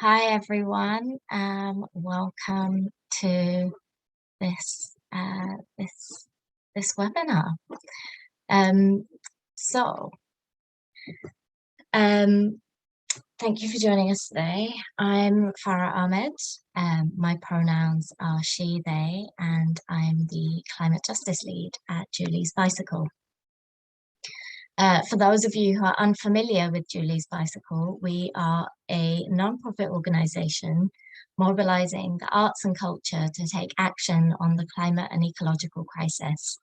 Hi everyone, welcome to this this webinar. Um, so, thank you for joining us today. I'm Farah Ahmed. My pronouns are she, they, and I'm the Climate Justice Lead at Julie's Bicycle. For those of you who are unfamiliar with Julie's Bicycle, we are a non-profit organisation mobilising the arts and culture to take action on the climate and ecological crisis.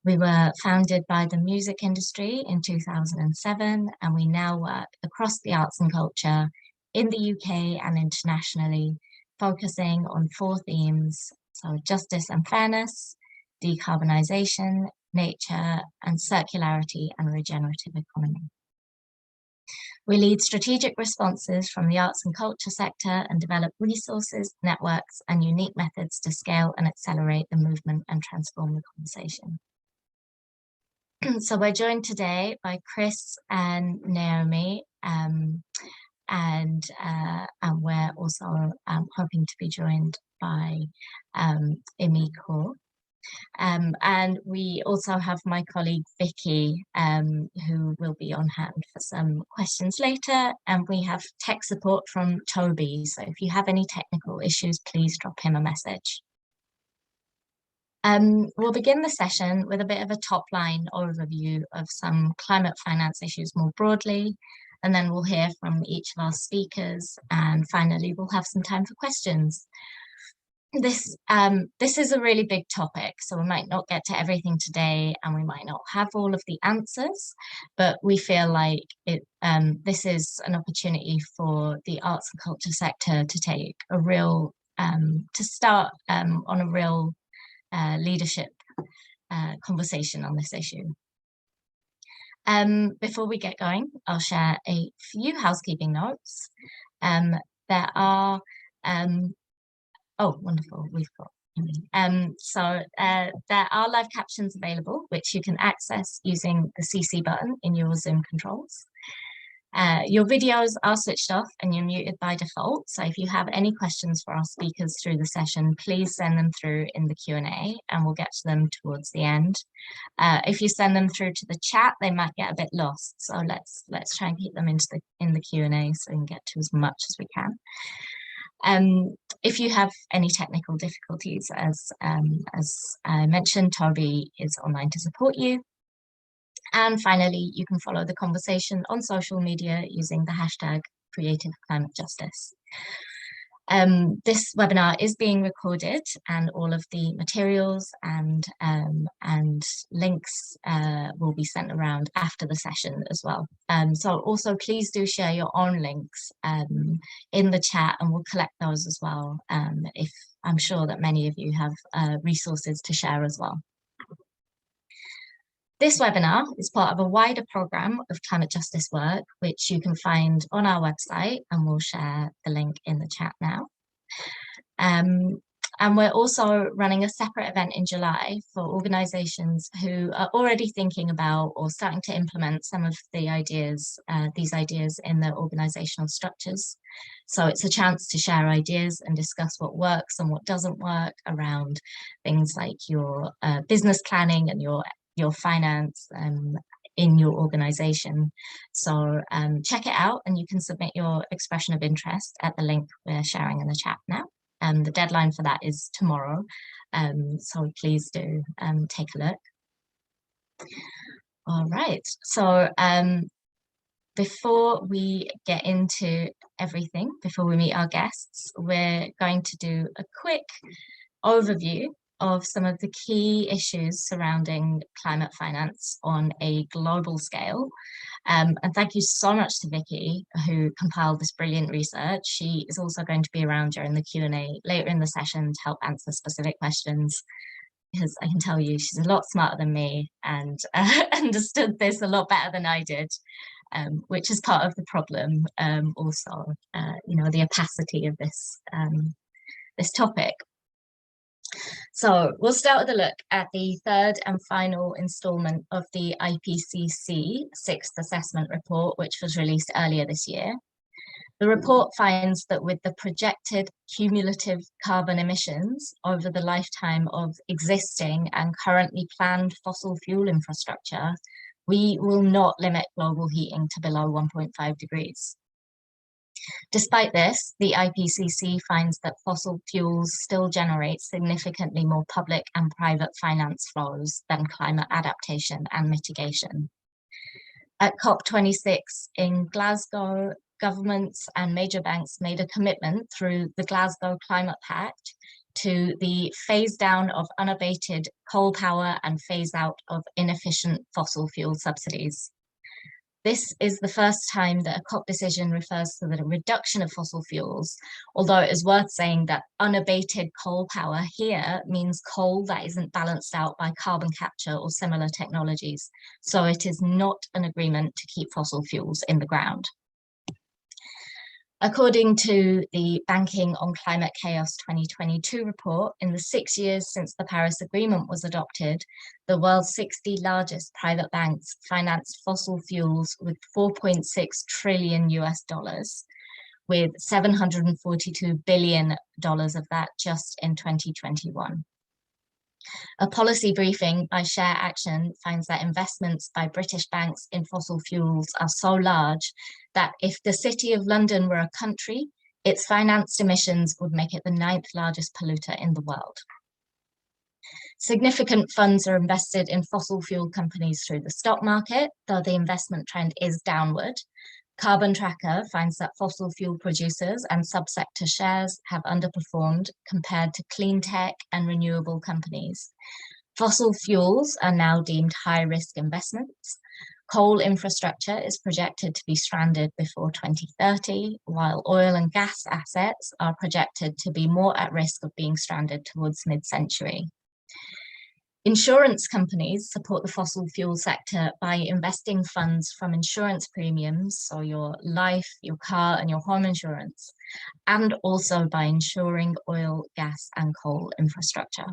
We were founded by the music industry in 2007, and we now work across the arts and culture in the UK and internationally, focusing on 4 themes: so justice and fairness, decarbonisation, nature, and circularity and regenerative economy. We lead strategic responses from the arts and culture sector and develop resources, networks, and unique methods to scale and accelerate the movement and transform the conversation. So we're joined today by Chris and Naomi, and we're also hoping to be joined by Imi Kaur. And we also have my colleague Vicky, who will be on hand for some questions later, and we have tech support from Toby, so if you have any technical issues, please drop him a message. We'll begin the session with a bit of a top-line overview of some climate finance issues more broadly, and then we'll hear from each of our speakers, and finally we'll have some time for questions. This is a really big topic, so we might not get to everything today and we might not have all of the answers, but we feel like this is an opportunity for the arts and culture sector to take a real, to start on a real leadership conversation on this issue. Before we get going, I'll share a few housekeeping notes. There are oh, wonderful, we've got there are live captions available, which you can access using the CC button in your Zoom controls. Your videos are switched off and you're muted by default, so if you have any questions for our speakers through the session, please send them through in the Q&A and we'll get to them towards the end. If you send them through to the chat, they might get a bit lost, so let's try and keep them in the Q&A so we can get to as much as we can. If you have any technical difficulties, as I mentioned, Toby is online to support you. And finally, you can follow the conversation on social media using the hashtag #CreativeClimateJustice. This webinar is being recorded, and all of the materials and links will be sent around after the session as well. So also please do share your own links in the chat, and we'll collect those as well. If I'm sure that many of you have resources to share as well. This webinar is part of a wider programme of climate justice work, which you can find on our website, and we'll share the link in the chat now. And we're also running a separate event in July for organisations who are already thinking about or starting to implement some of the ideas, these ideas in their organisational structures. So it's a chance to share ideas and discuss what works and what doesn't work around things like your business planning and your finance in your organisation. So check it out, and you can submit your expression of interest at the link we're sharing in the chat now. The deadline for that is tomorrow, so please do take a look. All right, so before we get into everything, before we meet our guests, we're going to do a quick overview of some of the key issues surrounding climate finance on a global scale. And thank you so much to Vicky, who compiled this brilliant research. She is also going to be around during the Q&A later in the session to help answer specific questions, because I can tell you she's a lot smarter than me and understood this a lot better than I did, which is part of the problem. Also, you know, the opacity of this, this topic. So we'll start with a look at the third and final instalment of the Ipcc 6th assessment report, which was released earlier this year. The report finds that with the projected cumulative carbon emissions over the lifetime of existing and currently planned fossil fuel infrastructure, we will not limit global heating to below 1.5 degrees. Despite this, the Ipcc finds that fossil fuels still generate significantly more public and private finance flows than climate adaptation and mitigation. At COP26 in Glasgow, governments and major banks made a commitment through the Glasgow Climate Pact to the phase down of unabated coal power and phase out of inefficient fossil fuel subsidies. This is the first time that a COP decision refers to the reduction of fossil fuels, although it is worth saying that unabated coal power here means coal that isn't balanced out by carbon capture or similar technologies. So it is not an agreement to keep fossil fuels in the ground. According to the Banking on Climate Chaos 2022 report, in the 6 years since the Paris Agreement was adopted, the world's 60 largest private banks financed fossil fuels with $4.6 trillion US, with $742 billion of that just in 2021. A policy briefing by Share Action finds that investments by British banks in fossil fuels are so large that if the City of London were a country, its financed emissions would make it the 9th largest polluter in the world. Significant funds are invested in fossil fuel companies through the stock market, though the investment trend is downward. Carbon Tracker finds that fossil fuel producers and subsector shares have underperformed compared to clean tech and renewable companies. Fossil fuels are now deemed high-risk investments. Coal infrastructure is projected to be stranded before 2030, while oil and gas assets are projected to be more at risk of being stranded towards mid-century. Insurance companies support the fossil fuel sector by investing funds from insurance premiums, so your life, your car, and your home insurance, and also by insuring oil, gas, and coal infrastructure.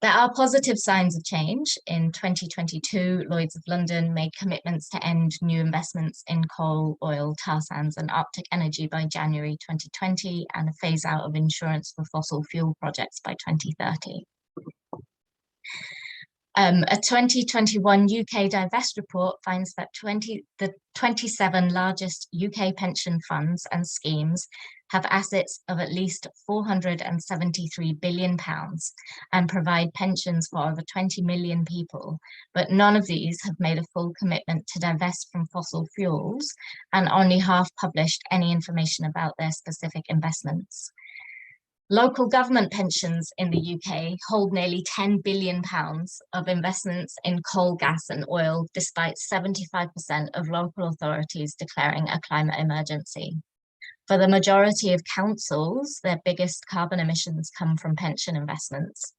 There are positive signs of change. In 2022, Lloyd's of London made commitments to end new investments in coal, oil, tar sands, and Arctic energy by January 2020, and a phase out of insurance for fossil fuel projects by 2030. A 2021 UK Divest report finds that the 27 largest UK pension funds and schemes have assets of at least £473 billion and provide pensions for over 20 million people, but none of these have made a full commitment to divest from fossil fuels, and only half published any information about their specific investments. Local government pensions in the UK hold nearly £10 billion of investments in coal, gas and oil, despite 75% of local authorities declaring a climate emergency. For the majority of councils, their biggest carbon emissions come from pension investments.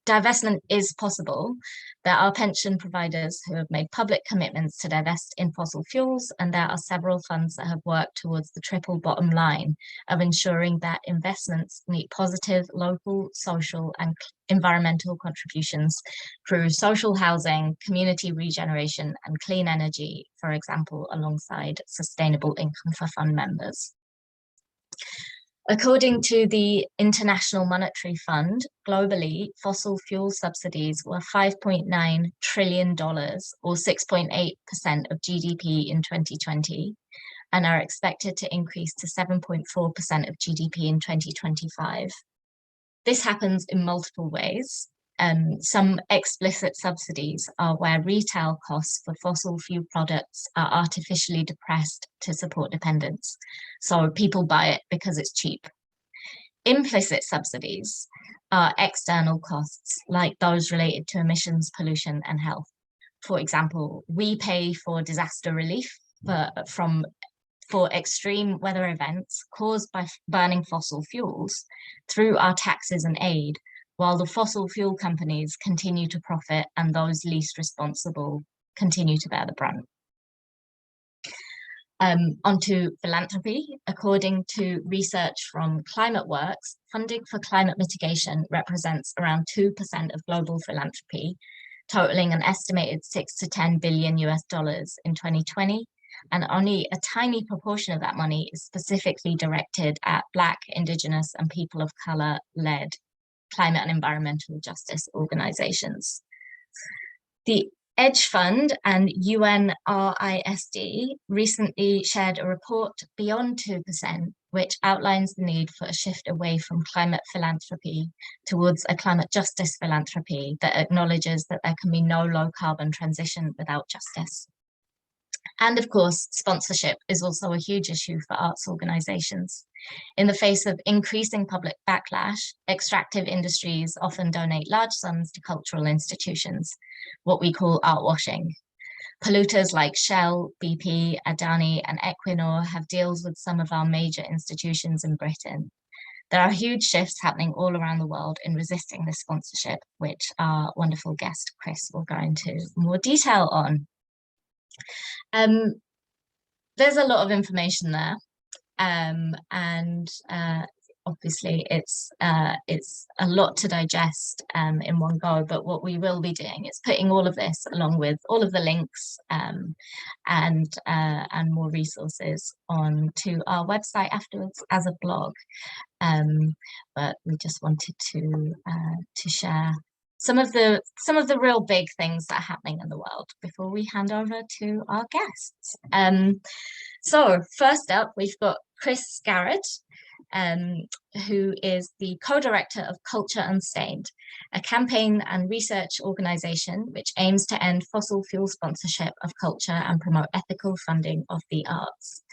Divestment is possible. There are pension providers who have made public commitments to divest in fossil fuels, and there are several funds that have worked towards the triple bottom line of ensuring that investments meet positive local, social, and environmental contributions through social housing, community regeneration, and clean energy, for example, alongside sustainable income for fund members. According to the International Monetary Fund, globally, fossil fuel subsidies were $5.9 trillion, or 6.8% of GDP in 2020, and are expected to increase to 7.4% of GDP in 2025. This happens in multiple ways. Some explicit subsidies are where retail costs for fossil fuel products are artificially depressed to support dependence. So people buy it because it's cheap. Implicit subsidies are external costs, like those related to emissions, pollution, and health. For example, we pay for disaster relief for extreme weather events caused by burning fossil fuels through our taxes and aid, while the fossil fuel companies continue to profit and those least responsible continue to bear the brunt. Onto philanthropy. According to research from ClimateWorks, funding for climate mitigation represents around 2% of global philanthropy, totaling an estimated $6 to $10 billion in 2020, and only a tiny proportion of that money is specifically directed at Black, Indigenous, and people of color-led climate and environmental justice organizations. The Edge Fund and UNRISD recently shared a report Beyond 2%, which outlines the need for a shift away from climate philanthropy towards a climate justice philanthropy that acknowledges that there can be no low carbon transition without justice. And of course, sponsorship is also a huge issue for arts organizations. In the face of increasing public backlash, extractive industries often donate large sums to cultural institutions, what we call art washing. Polluters like Shell, BP, Adani, and Equinor have deals with some of our major institutions in Britain. There are huge shifts happening all around the world in resisting this sponsorship, which our wonderful guest, Chris, will go into more detail on. There's a lot of information there, and obviously it's a lot to digest in one go, but what we will be doing is putting all of this along with all of the links and more resources onto our website afterwards as a blog. But we just wanted to share some of the real big things that are happening in the world before we hand over to our guests. So first up, we've got Chris Garrett, who is the co-director of Culture Unstained, a campaign and research organization which aims to end fossil fuel sponsorship of culture and promote ethical funding of the arts.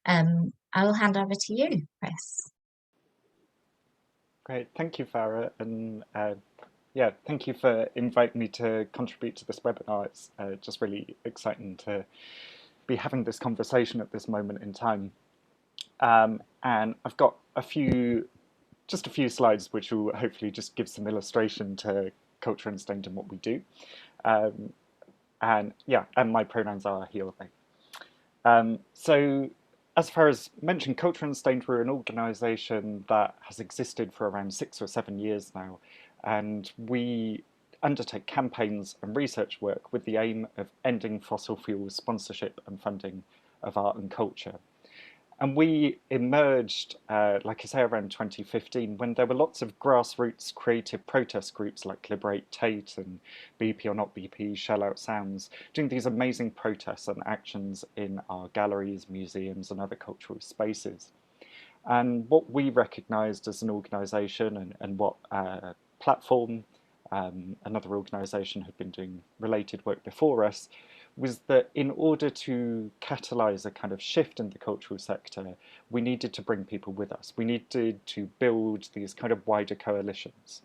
I will hand over to you, Chris. Great, thank you, Farah, and yeah, thank you for inviting me to contribute to this webinar. It's just really exciting to be having this conversation at this moment in time. And I've got just a few slides which will hopefully just give some illustration to Culture Unstained and what we do. And yeah, and my pronouns are he or they. So as far as mentioned, Culture Unstained, we're an organisation that has existed for around 6 or 7 years now, and we undertake campaigns and research work with the aim of ending fossil fuel sponsorship and funding of art and culture. And we emerged, like I say, around 2015, when there were lots of grassroots creative protest groups like Liberate Tate and BP or Not BP, Shell Out Sounds, doing these amazing protests and actions in our galleries, museums and other cultural spaces. And what we recognised as an organisation and what Platform, another organisation had been doing related work before us, was that in order to catalyse a kind of shift in the cultural sector, we needed to bring people with us. We needed to build these kind of wider coalitions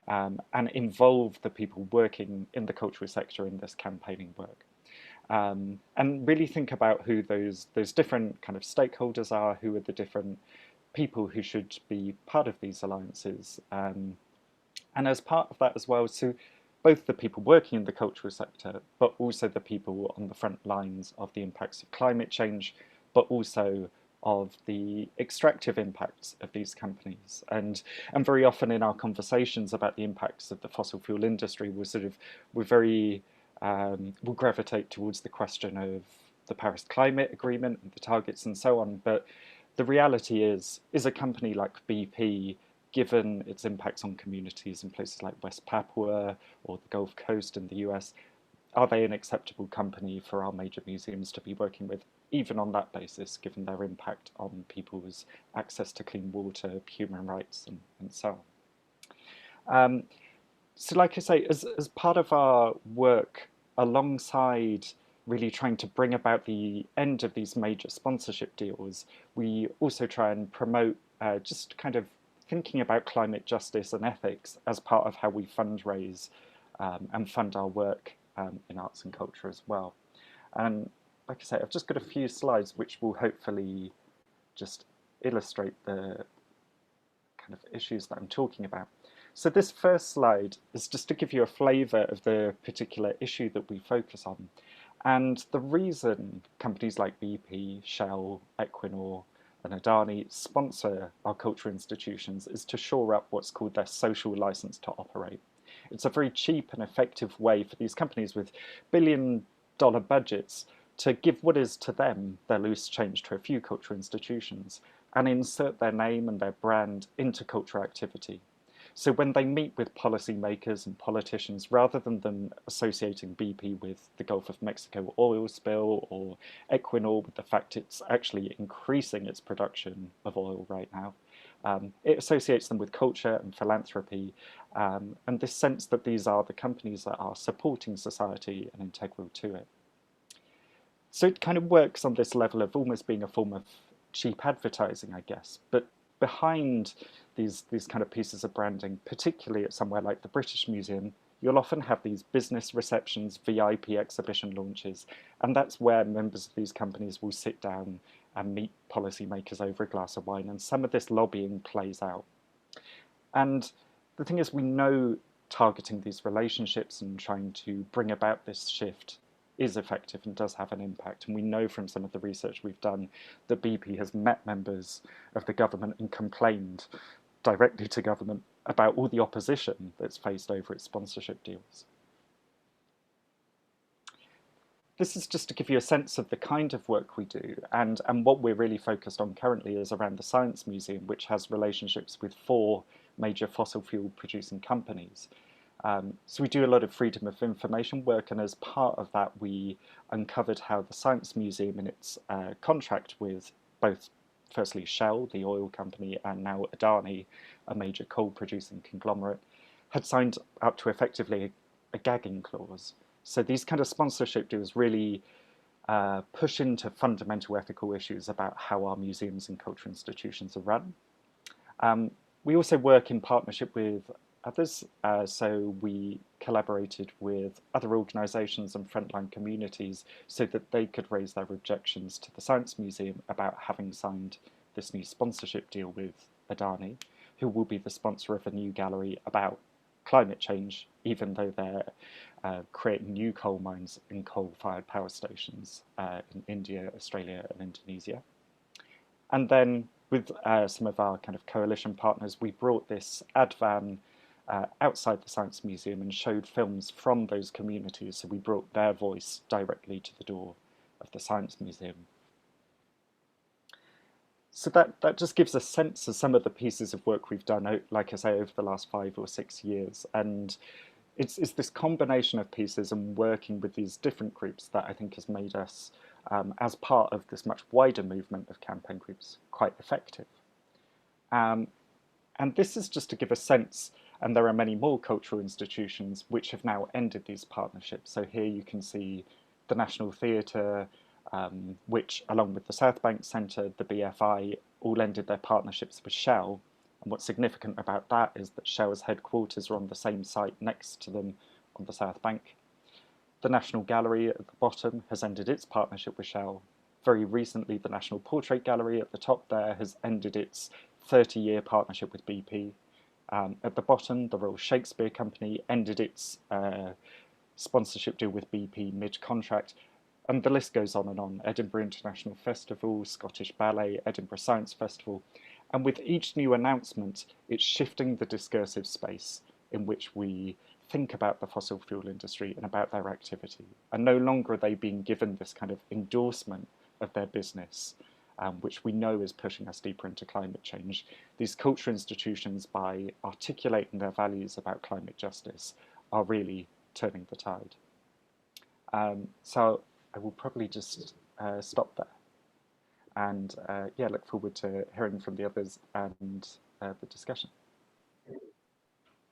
and involve the people working in the cultural sector in this campaigning work. And really think about who those different kind of stakeholders are, who are the different people who should be part of these alliances. And as part of that as well, so both the people working in the cultural sector, but also the people on the front lines of the impacts of climate change, but also of the extractive impacts of these companies. And very often in our conversations about the impacts of the fossil fuel industry, we'll gravitate towards the question of the Paris Climate Agreement and the targets and so on. But the reality is a company like BP, given its impacts on communities in places like West Papua or the Gulf Coast in the US, are they an acceptable company for our major museums to be working with, even on that basis, given their impact on people's access to clean water, human rights, and so on? So like I say, as part of our work, alongside really trying to bring about the end of these major sponsorship deals, we also try and promote just kind of thinking about climate justice and ethics as part of how we fundraise and fund our work in arts and culture as well. And like I say, I've just got a few slides which will hopefully just illustrate the kind of issues that I'm talking about. So this first slide is just to give you a flavour of the particular issue that we focus on. And the reason companies like BP, Shell, Equinor, and Adani sponsor our cultural institutions is to shore up what's called their social license to operate. It's a very cheap and effective way for these companies with billion-dollar budgets to give what is to them their loose change to a few cultural institutions and insert their name and their brand into cultural activity. So when they meet with policymakers and politicians, rather than them associating BP with the Gulf of Mexico oil spill or Equinor with the fact it's actually increasing its production of oil right now, it associates them with culture and philanthropy, and this sense that these are the companies that are supporting society and integral to it. So it kind of works on this level of almost being a form of cheap advertising, I guess. But behind these kind of pieces of branding, particularly at somewhere like the British Museum, you'll often have these business receptions, VIP exhibition launches, and that's where members of these companies will sit down and meet policymakers over a glass of wine, and some of this lobbying plays out. And the thing is, we know targeting these relationships and trying to bring about this shift is effective and does have an impact. And we know from some of the research we've done that BP has met members of the government and complained directly to government about all the opposition that's faced over its sponsorship deals. This is just to give you a sense of the kind of work we do, and what we're really focused on currently is around the Science Museum, which has relationships with 4 major fossil fuel producing companies. So we do a lot of freedom of information work, and as part of that we uncovered how the Science Museum, in its contract with both, firstly Shell, the oil company, and now Adani, a major coal producing conglomerate, had signed up to effectively a gagging clause. So these kind of sponsorship deals really push into fundamental ethical issues about how our museums and cultural institutions are run. We also work in partnership with others, so we collaborated with other organisations and frontline communities so that they could raise their objections to the Science Museum about having signed this new sponsorship deal with Adani, who will be the sponsor of a new gallery about climate change, even though they're creating new coal mines and coal-fired power stations in India, Australia and Indonesia. And then with some of our kind of coalition partners, we brought this ad van outside the Science Museum and showed films from those communities. So we brought their voice directly to the door of the Science Museum. So that just gives a sense of some of the pieces of work we've done, like I say, over the last 5 or 6 years. And it's this combination of pieces and working with these different groups that I think has made us, as part of this much wider movement of campaign groups, quite effective. And this is just to give a sense, and there are many more cultural institutions which have now ended these partnerships. So here you can see the National Theatre, which, along with the South Bank Centre, the BFI, all ended their partnerships with Shell. And what's significant about that is that Shell's headquarters are on the same site next to them on the South Bank. The National Gallery at the bottom has ended its partnership with Shell. Very recently, the National Portrait Gallery at the top there has ended its 30-year partnership with BP. At the bottom, the Royal Shakespeare Company ended its sponsorship deal with BP mid-contract, and the list goes on and on. Edinburgh International Festival, Scottish Ballet, Edinburgh Science Festival, and with each new announcement, it's shifting the discursive space in which we think about the fossil fuel industry and about their activity. And no longer are they being given this kind of endorsement of their business, which we know is pushing us deeper into climate change. These cultural institutions, by articulating their values about climate justice, are really turning the tide. So I will probably just stop there. And yeah, look forward to hearing from the others and the discussion.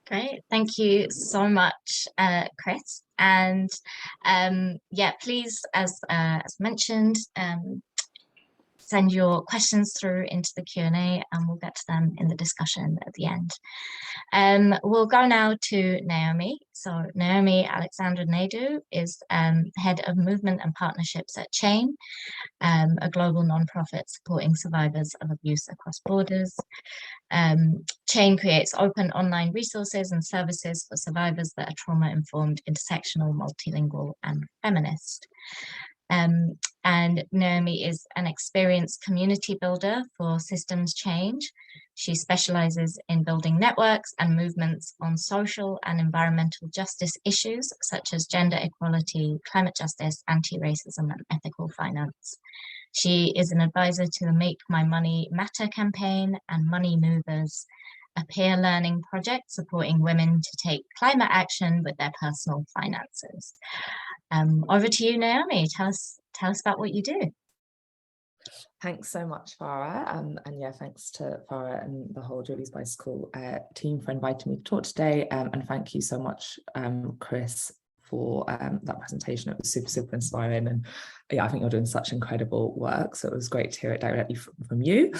Great, thank you so much, Chris. And yeah, please, as mentioned, send your questions through into the Q&A and we'll get to them in the discussion at the end. We'll go now to Naomi. So Naomi Alexandra Naidu is Head of Movement and Partnerships at Chain, a global nonprofit supporting survivors of abuse across borders. Chain creates open online resources and services for survivors that are trauma-informed, intersectional, multilingual, and feminist. And Naomi is an experienced community builder for systems change, She specializes in building networks and movements on social and environmental justice issues such as gender equality, climate justice, anti-racism, and ethical finance. She is an advisor to the Make My Money Matter campaign and Money Movers, a peer learning project supporting women to take climate action with their personal finances. Over to you, Naomi. Tell us about what you do. Thanks so much, Farah. And yeah, thanks to Farah and the whole Julie's Bicycle team for inviting me to talk today. And thank you so much, Chris, for that presentation. It was super inspiring, and yeah, I think you're doing such incredible work, so it was great to hear it directly from you.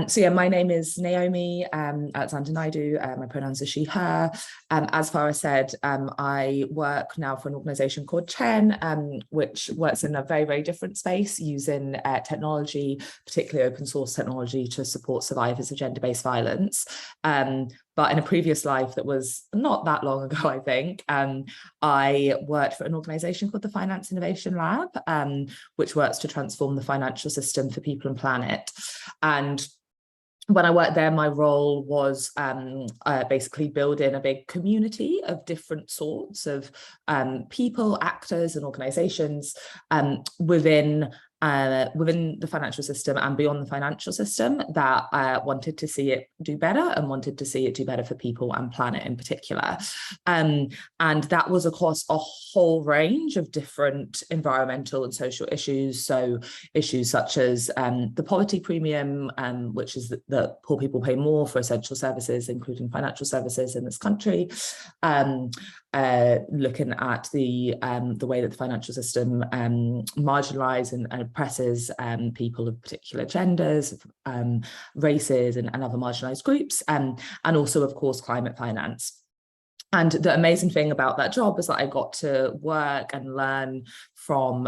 So yeah, my name is Naomi Alexander Naidu. My pronouns are she, her. As Farah said, I work now for an organisation called CHEN, which works in a very different space, using technology, particularly open source technology, to support survivors of gender-based violence. But in a previous life that was not that long ago, I think, I worked for an organisation called the Finance Innovation Lab, which works to transform the financial system for people and planet. And when I worked there, my role was basically building a big community of different sorts of people, actors and organisations within the financial system and beyond the financial system that wanted to see it do better and wanted to see it do better for people and planet in particular. And that was across a whole range of different environmental and social issues. So issues such as the poverty premium, which is that poor people pay more for essential services, including financial services in this country. Looking at the way that the financial system marginalises and oppresses people of particular genders, races and other marginalised groups, and also, of course, climate finance. And the amazing thing about that job is that I got to work and learn from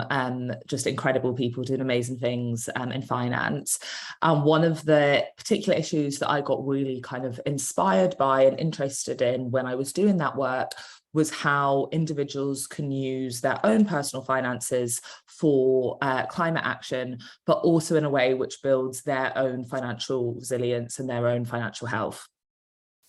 just incredible people doing amazing things in finance. And one of the particular issues that I got really kind of inspired by and interested in when I was doing that work was how individuals can use their own personal finances for climate action, but also in a way which builds their own financial resilience and their own financial health.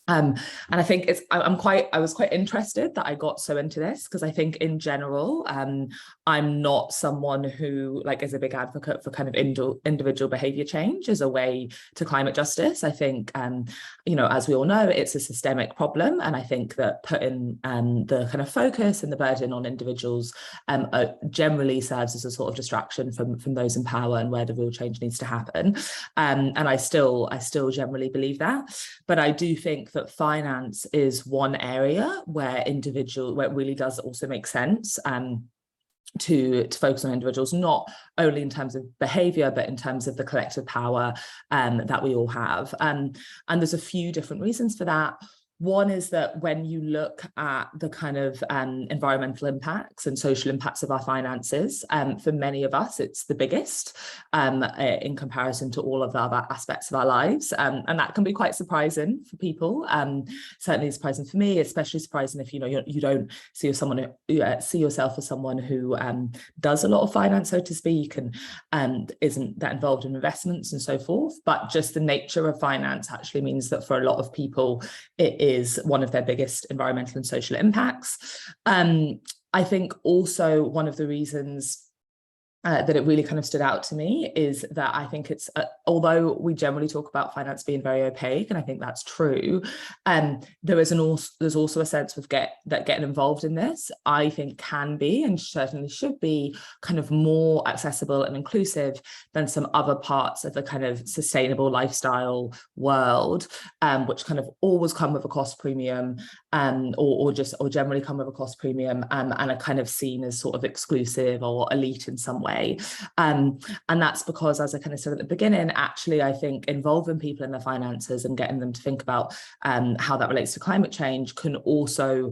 And I think I was quite interested that I got so into this, because I think in general, I'm not someone who is a big advocate for kind of individual behavior change as a way to climate justice. I think, as we all know, it's a systemic problem. And I think that putting the kind of focus and the burden on individuals generally serves as a sort of distraction from those in power and where the real change needs to happen. And I still generally believe that. But I do think that finance is one area where it really does also make sense to focus on individuals, not only in terms of behavior, but in terms of the collective power that we all have. And there's a few different reasons for that. One is that when you look at the kind of environmental impacts and social impacts of our finances, for many of us, it's the biggest in comparison to all of the other aspects of our lives. And that can be quite surprising for people. Certainly surprising for me, especially surprising if you don't see yourself as someone who does a lot of finance, so to speak, and isn't that involved in investments and so forth. But just the nature of finance actually means that for a lot of people, it is one of their biggest environmental and social impacts. I think also one of the reasons that it really kind of stood out to me is that I think it's, although we generally talk about finance being very opaque, and I think that's true, there's also a sense of that getting involved in this, I think, can be and certainly should be kind of more accessible and inclusive than some other parts of the kind of sustainable lifestyle world, which kind of always come with a cost premium, or generally come with a cost premium, and are kind of seen as sort of exclusive or elite in some way. And that's because, as I kind of said at the beginning, actually, I think involving people in their finances and getting them to think about how that relates to climate change can also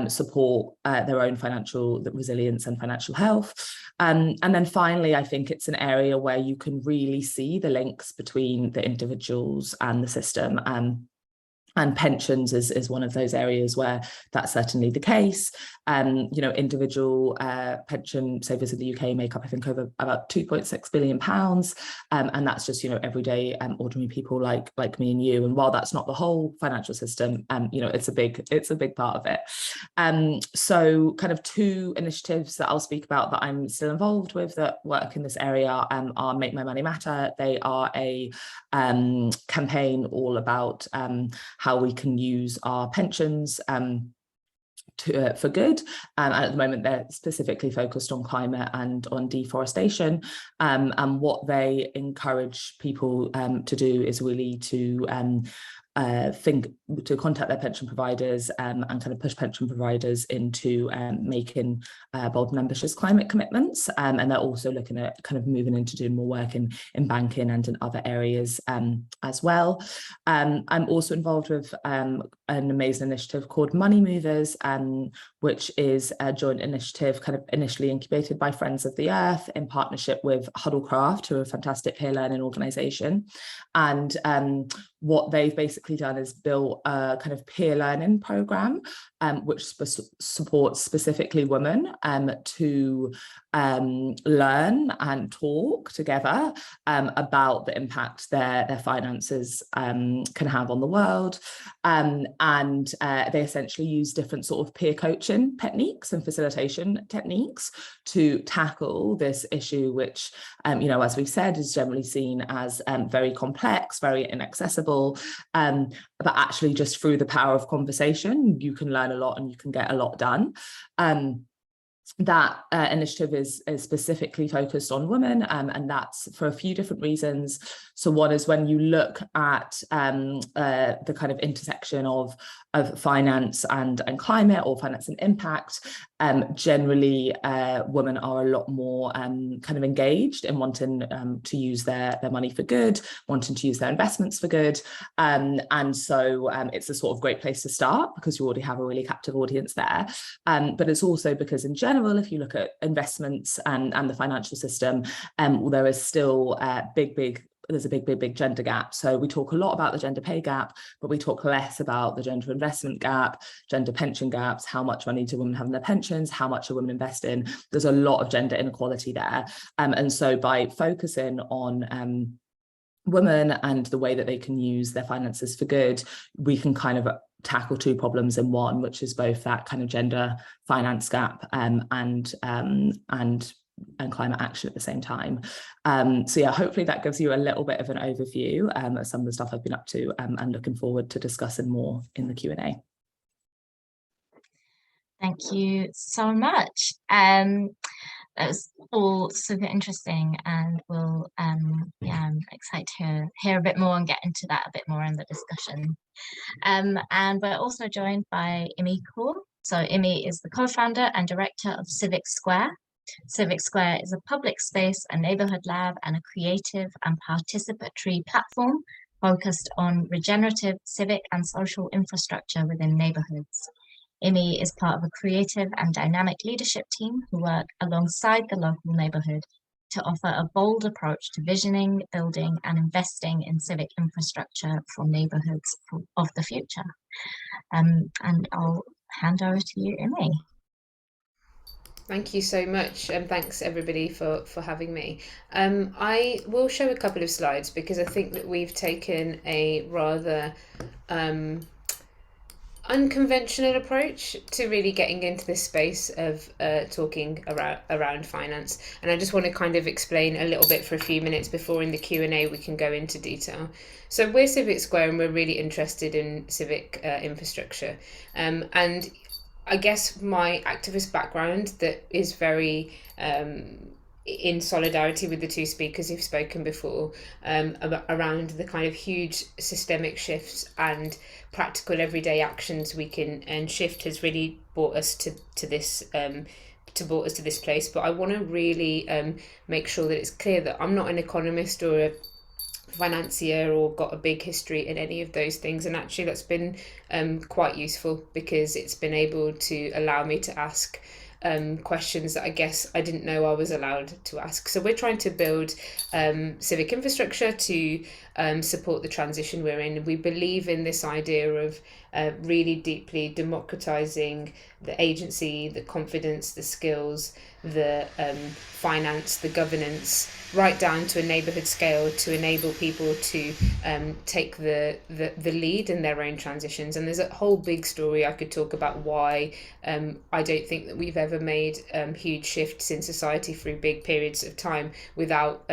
support their own financial resilience and financial health. And then finally, I think it's an area where you can really see the links between the individuals and the system. And pensions is one of those areas where that's certainly the case. Individual pension savers in the UK make up, I think, over about £2.6 billion. And that's just, everyday ordinary people like me and you. And while that's not the whole financial system, it's a big part of it. So kind of two initiatives that I'll speak about that I'm still involved with that work in this area are Make My Money Matter. They are a campaign all about how we can use our pensions for good. And at the moment, they're specifically focused on climate and on deforestation. And what they encourage people to do is really to contact their pension providers and kind of push pension providers into making bold and ambitious climate commitments. And they're also looking at kind of moving into doing more work in banking and in other areas as well. I'm also involved with an amazing initiative called Money Movers, which is a joint initiative kind of initially incubated by Friends of the Earth in partnership with Huddlecraft, who are a fantastic peer learning organisation. And what they've basically done is built a kind of peer learning program, which supports specifically women to learn and talk together about the impact their finances can have on the world. And they essentially use different sort of peer coaching techniques and facilitation techniques to tackle this issue, which, as we've said, is generally seen as very complex, very inaccessible, but actually just through the power of conversation, you can learn a lot and you can get a lot done. That initiative is specifically focused on women, and that's for a few different reasons. So one is when you look at the kind of intersection of finance and climate, or finance and impact, generally women are a lot more kind of engaged in wanting to use their money for good, wanting to use their investments for good. And so it's a sort of great place to start because you already have a really captive audience there. But it's also because in general, if you look at investments and the financial system, there is still there's a big gender gap. So we talk a lot about the gender pay gap, but we talk less about the gender investment gap, gender pension gaps, how much money do women have in their pensions, how much are women invest in. There's a lot of gender inequality there. And so by focusing on women and the way that they can use their finances for good, we can kind of tackle two problems in one, which is both that kind of gender finance gap and climate action at the same time. So yeah, hopefully that gives you a little bit of an overview of some of the stuff I've been up to, and looking forward to discussing more in the Q&A. Thank you so much. That was all super interesting, and I'm excited to hear a bit more and get into that a bit more in the discussion. And we're also joined by Imi Kaur. So Imi is the co-founder and director of Civic Square. Civic Square is a public space, a neighborhood lab, and a creative and participatory platform focused on regenerative civic and social infrastructure within neighborhoods. Imi is part of a creative and dynamic leadership team who work alongside the local neighborhood to offer a bold approach to visioning, building, and investing in civic infrastructure for neighborhoods of the future. And I'll hand over to you, Imi. Thank you so much, and thanks everybody for having me. I will show a couple of slides because I think that we've taken a rather unconventional approach to really getting into this space of talking around finance, and I just want to kind of explain a little bit for a few minutes before in the Q&A we can go into detail. So we're Civic Square and we're really interested in civic infrastructure, and I guess my activist background that is very in solidarity with the two speakers who've spoken before, around the kind of huge systemic shifts and practical everyday actions we can shift has really brought us to this place. But I want to really make sure that it's clear that I'm not an economist or a financier or got a big history in any of those things, and actually that's been quite useful because it's been able to allow me to ask questions that I guess I didn't know I was allowed to ask. So we're trying to build civic infrastructure to support the transition we're in. We believe in this idea of really deeply democratizing the agency, the confidence, the skills, the finance, the governance, right down to a neighbourhood scale to enable people to take the lead in their own transitions. And there's a whole big story I could talk about why I don't think that we've ever made huge shifts in society through big periods of time without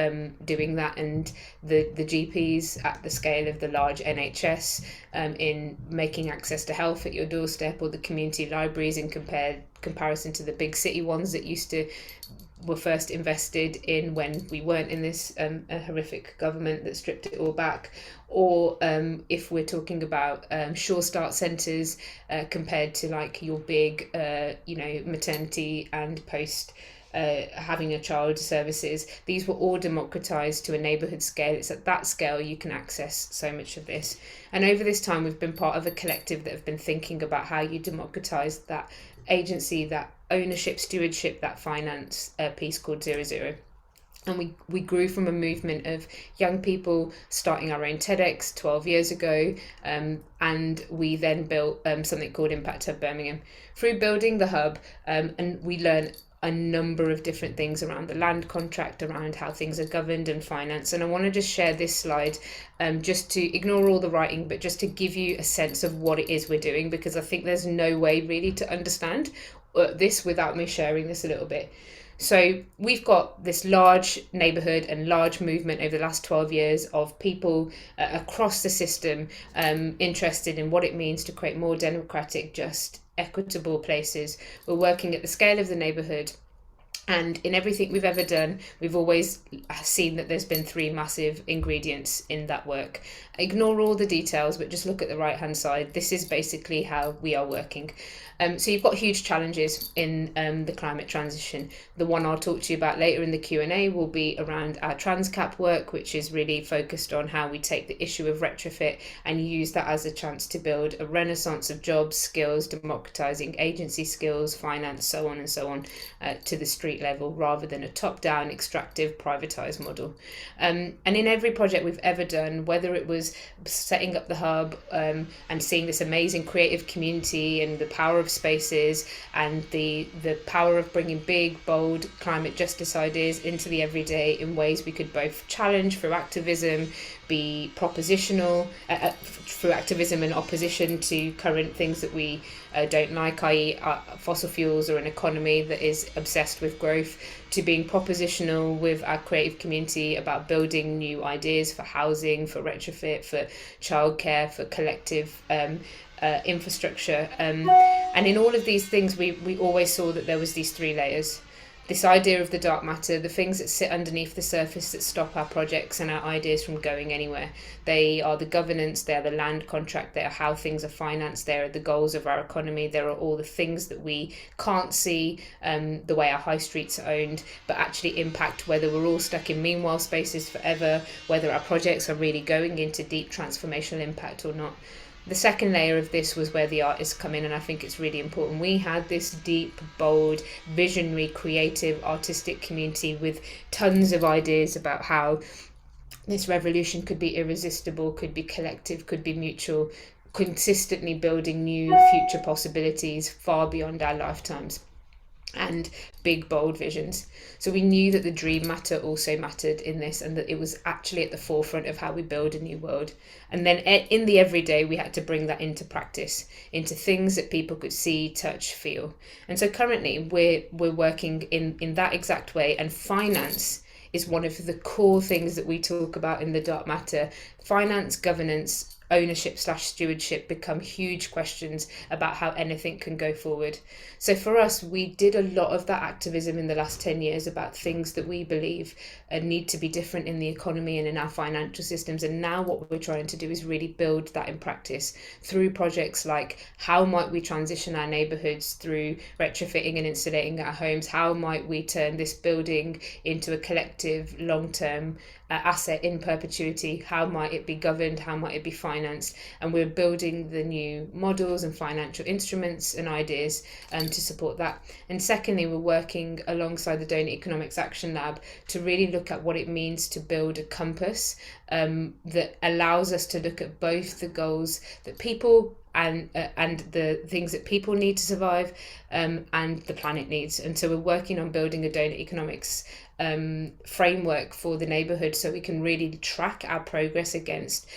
doing that. And the GPs at the scale of the large NHS in making access to health at your doorstep, or the community libraries in comparison to the big city ones that were first invested in when we weren't in this horrific government that stripped it all back, or if we're talking about Sure Start centres compared to like your big maternity and post having a child services. These were all democratized to a neighborhood scale. It's at that scale you can access so much of this. And over this time, we've been part of a collective that have been thinking about how you democratize that agency, that ownership, stewardship, that finance piece called 00. And we grew from a movement of young people starting our own TEDx 12 years ago, and we then built something called Impact Hub Birmingham. Through building the hub, and we learned a number of different things around the land contract, around how things are governed and financed. And I want to just share this slide just to ignore all the writing, but just to give you a sense of what it is we're doing, because I think there's no way really to understand this without me sharing this a little bit. So we've got this large neighbourhood and large movement over the last 12 years of people across the system interested in what it means to create more democratic, just, equitable places. We're working at the scale of the neighbourhood. And in everything we've ever done, we've always seen that there's been 3 massive ingredients in that work. Ignore all the details, but just look at the right-hand side. This is basically how we are working. So you've got huge challenges in the climate transition. The one I'll talk to you about later in the Q&A will be around our TransCap work, which is really focused on how we take the issue of retrofit and use that as a chance to build a renaissance of jobs, skills, democratising agency skills, finance, so on and so on, to the street level, rather than a top-down, extractive, privatised model. And in every project we've ever done, whether it was setting up the hub and seeing this amazing creative community and the power of spaces and the power of bringing big, bold climate justice ideas into the everyday in ways we could both challenge through activism, be propositional through activism and opposition to current things that we don't like, i.e. fossil fuels or an economy that is obsessed with growth, to being propositional with our creative community about building new ideas for housing, for retrofit, for childcare, for collective infrastructure. And in all of these things, we always saw that there was these 3 layers. This idea of the dark matter, the things that sit underneath the surface that stop our projects and our ideas from going anywhere. They are the governance, they are the land contract, they are how things are financed, they are the goals of our economy, there are all the things that we can't see, the way our high streets are owned, but actually impact whether we're all stuck in meanwhile spaces forever, whether our projects are really going into deep transformational impact or not. The second layer of this was where the artists come in, and I think it's really important. We had this deep, bold, visionary, creative, artistic community with tons of ideas about how this revolution could be irresistible, could be collective, could be mutual, consistently building new future possibilities far beyond our lifetimes, and big, bold visions. So we knew that the dream matter also mattered in this, and that it was actually at the forefront of how we build a new world. And then in the everyday, we had to bring that into practice, into things that people could see, touch, feel. And so currently we're working in that exact way, and finance is one of the core things that we talk about in the dark matter. Finance, governance, ownership/stewardship become huge questions about how anything can go forward. So for us, we did a lot of that activism in the last 10 years about things that we believe need to be different in the economy and in our financial systems. And now what we're trying to do is really build that in practice through projects like how might we transition our neighbourhoods through retrofitting and insulating our homes? How might we turn this building into a collective long-term asset in perpetuity? How might it be governed? How might it be financed? finance, and we're building the new models and financial instruments and ideas to support that. And secondly, we're working alongside the Donor Economics Action Lab to really look at what it means to build a compass that allows us to look at both the goals that people and the things that people need to survive and the planet needs. And so we're working on building a donor economics framework for the neighbourhood, so we can really track our progress against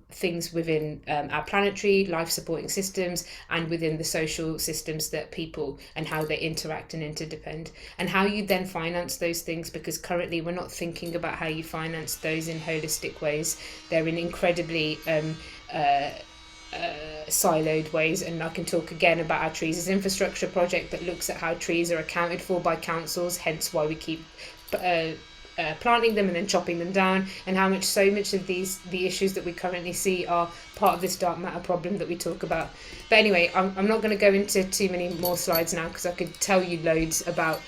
things within our planetary life supporting systems and within the social systems that people and how they interact and interdepend, and how you then finance those things, because currently we're not thinking about how you finance those in holistic ways. They're in incredibly siloed ways, and I can talk again about our trees as infrastructure project that looks at how trees are accounted for by councils, hence why we keep planting them and then chopping them down, and how so much of the issues that we currently see are part of this dark matter problem that we talk about. But anyway, I'm not going to go into too many more slides now, because I could tell you loads about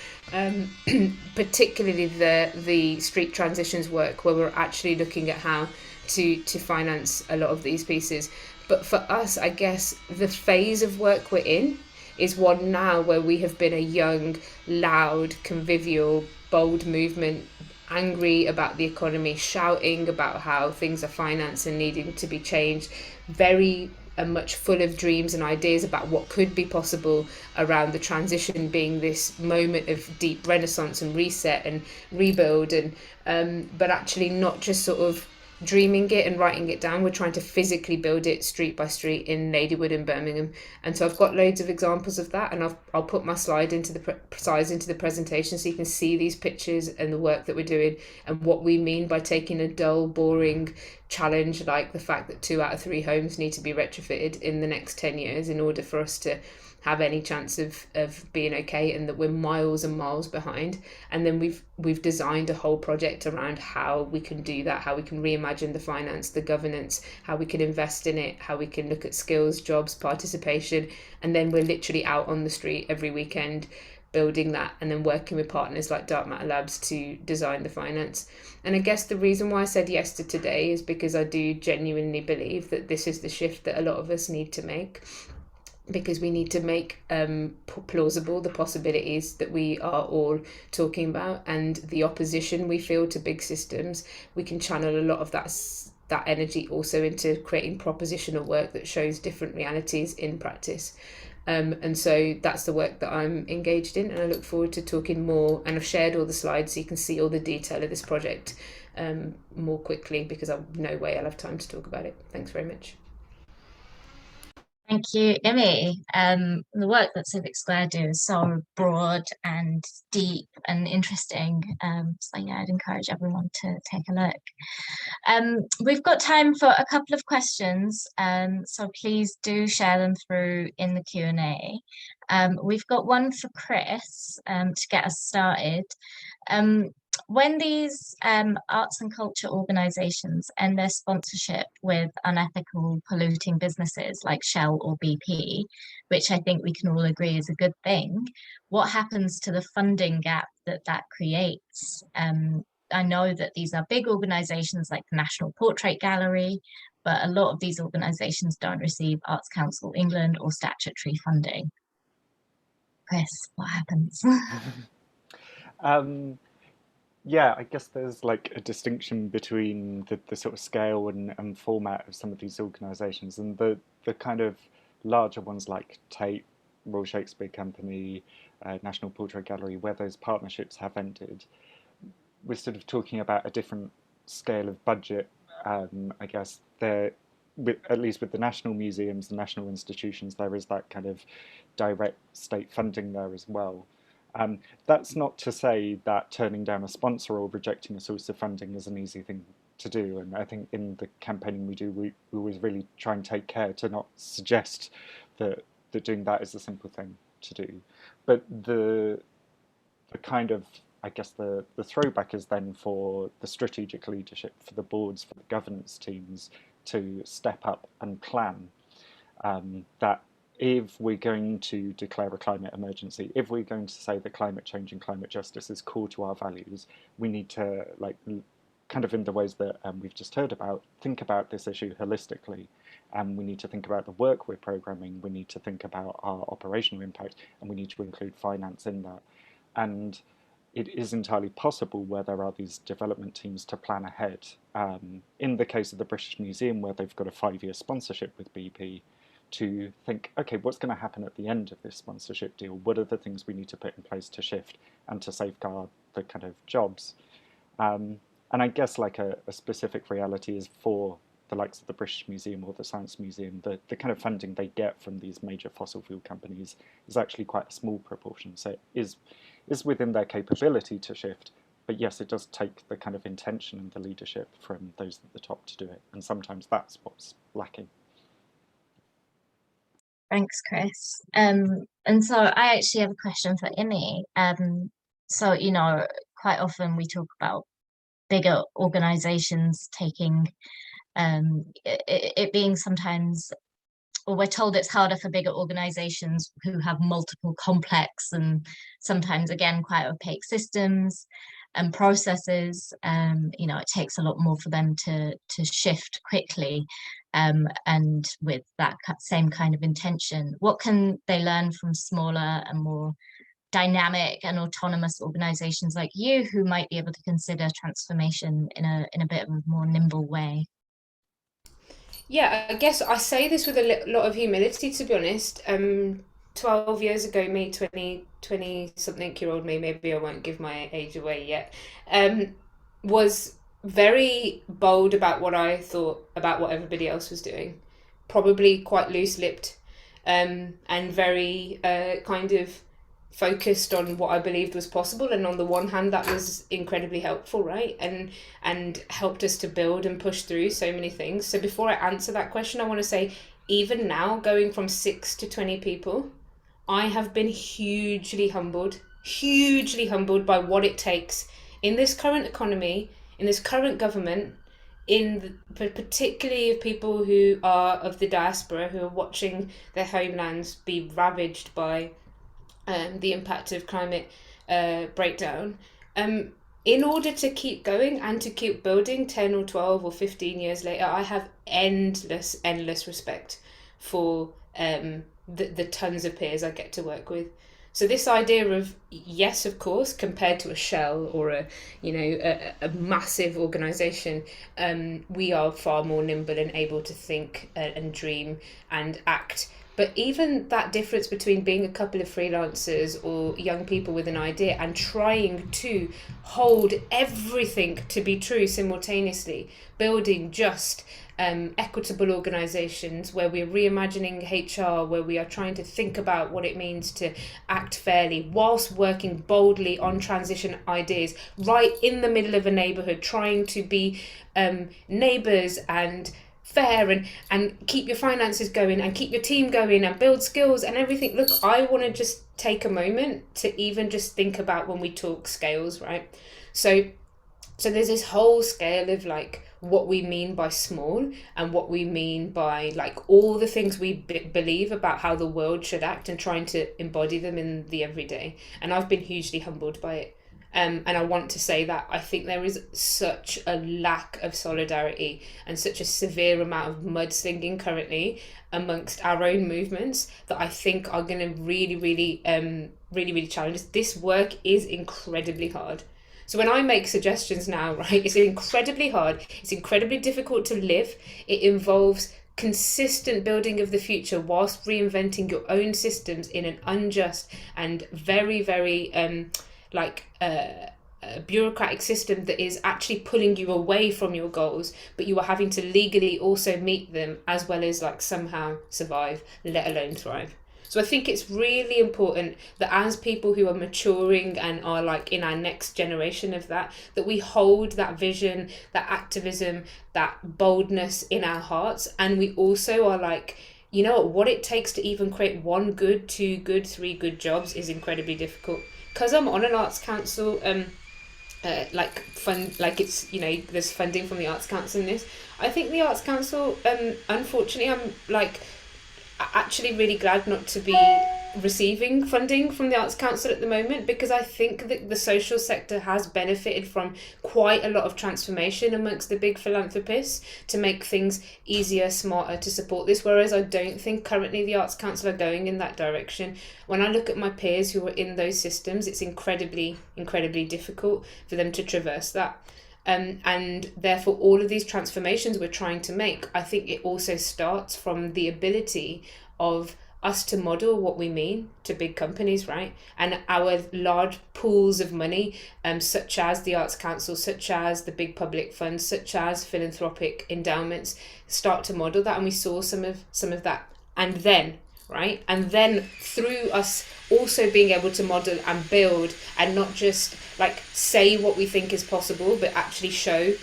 particularly the street transitions work, where we're actually looking at how to finance a lot of these pieces. But for us, I guess the phase of work we're in is one now where we have been a young, loud, convivial, bold movement, angry about the economy, shouting about how things are financed and needing to be changed, very much full of dreams and ideas about what could be possible around the transition being this moment of deep renaissance and reset and rebuild, and but actually not just sort of dreaming it and writing it down. We're trying to physically build it street by street in Ladywood and Birmingham. And so I've got loads of examples of that, and I'll put my slide into the presentation so you can see these pictures and the work that we're doing and what we mean by taking a dull, boring challenge like the fact that 2 out of 3 homes need to be retrofitted in the next 10 years in order for us to have any chance of being okay, and that we're miles and miles behind. And then we've designed a whole project around how we can do that, how we can reimagine the finance, the governance, how we can invest in it, how we can look at skills, jobs, participation. And then we're literally out on the street every weekend building that, and then working with partners like Dark Matter Labs to design the finance. And I guess the reason why I said yes to today is because I do genuinely believe that this is the shift that a lot of us need to make, because we need to make plausible the possibilities that we are all talking about, and the opposition we feel to big systems. We can channel a lot of that energy also into creating propositional work that shows different realities in practice. And so that's the work that I'm engaged in, and I look forward to talking more. And I've shared all the slides so you can see all the detail of this project more quickly, because I've no way I'll have time to talk about it. Thanks very much. Thank you, Imi. The work that Civic Square do is so broad and deep and interesting. So yeah, I'd encourage everyone to take a look. We've got time for a couple of questions, so please do share them through in the Q&A. We've got one for Chris to get us started. When these arts and culture organisations end their sponsorship with unethical, polluting businesses like Shell or BP, which I think we can all agree is a good thing, what happens to the funding gap that creates? I know that these are big organisations like the National Portrait Gallery, but a lot of these organisations don't receive Arts Council England or statutory funding. Chris, what happens? Yeah, I guess there's like a distinction between the sort of scale and format of some of these organisations, and the kind of larger ones like Tate, Royal Shakespeare Company, National Portrait Gallery, where those partnerships have ended. We're sort of talking about a different scale of budget. I guess there, at least with the national museums, the national institutions, there is that kind of direct state funding there as well. That's not to say that turning down a sponsor or rejecting a source of funding is an easy thing to do. And I think in the campaigning we do, we always really try and take care to not suggest that doing that is a simple thing to do. But the kind of, I guess the throwback is then for the strategic leadership, for the boards, for the governance teams to step up and plan that if we're going to declare a climate emergency, if we're going to say that climate change and climate justice is core to our values, we need to like kind of in the ways that we've just heard about, think about this issue holistically. We need to think about the work we're programming, we need to think about our operational impact, and we need to include finance in that. And it is entirely possible where there are these development teams to plan ahead. In the case of the British Museum, where they've got a 5-year sponsorship with BP, to think, okay, what's going to happen at the end of this sponsorship deal? What are the things we need to put in place to shift and to safeguard the kind of jobs? And I guess like a specific reality is for the likes of the British Museum or the Science Museum, the kind of funding they get from these major fossil fuel companies is actually quite a small proportion. So it is within their capability to shift. But yes, it does take the kind of intention and the leadership from those at the top to do it. And sometimes that's what's lacking. Thanks, Chris. And so I actually have a question for Imi. So, you know, quite often we talk about bigger organizations taking, it being sometimes, or we're told it's harder for bigger organizations who have multiple complex and sometimes, again, quite opaque systems and processes. You know, it takes a lot more for them to shift quickly. And with that same kind of intention, what can they learn from smaller and more dynamic and autonomous organizations like you, who might be able to consider transformation in a bit of a more nimble way? Yeah, I guess I say this with a lot of humility, to be honest. 12 years ago, me, 20 something year old me, maybe I won't give my age away yet, was very bold about what I thought about what everybody else was doing. Probably quite loose-lipped, and very kind of focused on what I believed was possible. And on the one hand, that was incredibly helpful, right? And helped us to build and push through so many things. So before I answer that question, I want to say, even now, going from 6 to 20 people, I have been hugely humbled by what it takes in this current economy, in this current government, particularly of people who are of the diaspora, who are watching their homelands be ravaged by the impact of climate breakdown. In order to keep going and to keep building 10 or 12 or 15 years later, I have endless respect for the tons of peers I get to work with. So this idea of, yes, of course, compared to a Shell or a massive organisation, we are far more nimble and able to think and dream and act. But even that difference between being a couple of freelancers or young people with an idea and trying to hold everything to be true simultaneously, building just equitable organisations where we're reimagining HR, where we are trying to think about what it means to act fairly, whilst working boldly on transition ideas, right in the middle of a neighbourhood, trying to be neighbours and fair and keep your finances going and keep your team going and build skills and everything. Look, I want to just take a moment to even just think about when we talk scales, right? So there's this whole scale of like what we mean by small and what we mean by like all the things we believe about how the world should act and trying to embody them in the everyday. And I've been hugely humbled by it. And I want to say that I think there is such a lack of solidarity and such a severe amount of mudslinging currently amongst our own movements that I think are going to really challenge us. This work is incredibly hard. So when I make suggestions now, right, it's incredibly hard. It's incredibly difficult to live. It involves consistent building of the future whilst reinventing your own systems in an unjust and very bureaucratic system that is actually pulling you away from your goals, but you are having to legally also meet them as well as like somehow survive, let alone thrive. So I think it's really important that as people who are maturing and are like in our next generation of that we hold that vision, that activism, that boldness in our hearts, and we also are like, you know what it takes to even create 1 good, 2 good, 3 good jobs is incredibly difficult. Because I'm on an arts council, it's, you know, there's funding from the Arts Council in this. I think the Arts Council, unfortunately, I'm like actually really glad not to be receiving funding from the Arts Council at the moment, because I think that the social sector has benefited from quite a lot of transformation amongst the big philanthropists to make things easier, smarter to support this, whereas I don't think currently the Arts Council are going in that direction. When I look at my peers who are in those systems, it's incredibly difficult for them to traverse that. And therefore all of these transformations we're trying to make, I think it also starts from the ability of us to model what we mean to big companies, right? And our large pools of money, such as the Arts Council, such as the big public funds, such as philanthropic endowments, start to model that. And we saw some of that. And then, right? And then through us also being able to model and build, and not just like say what we think is possible, but actually show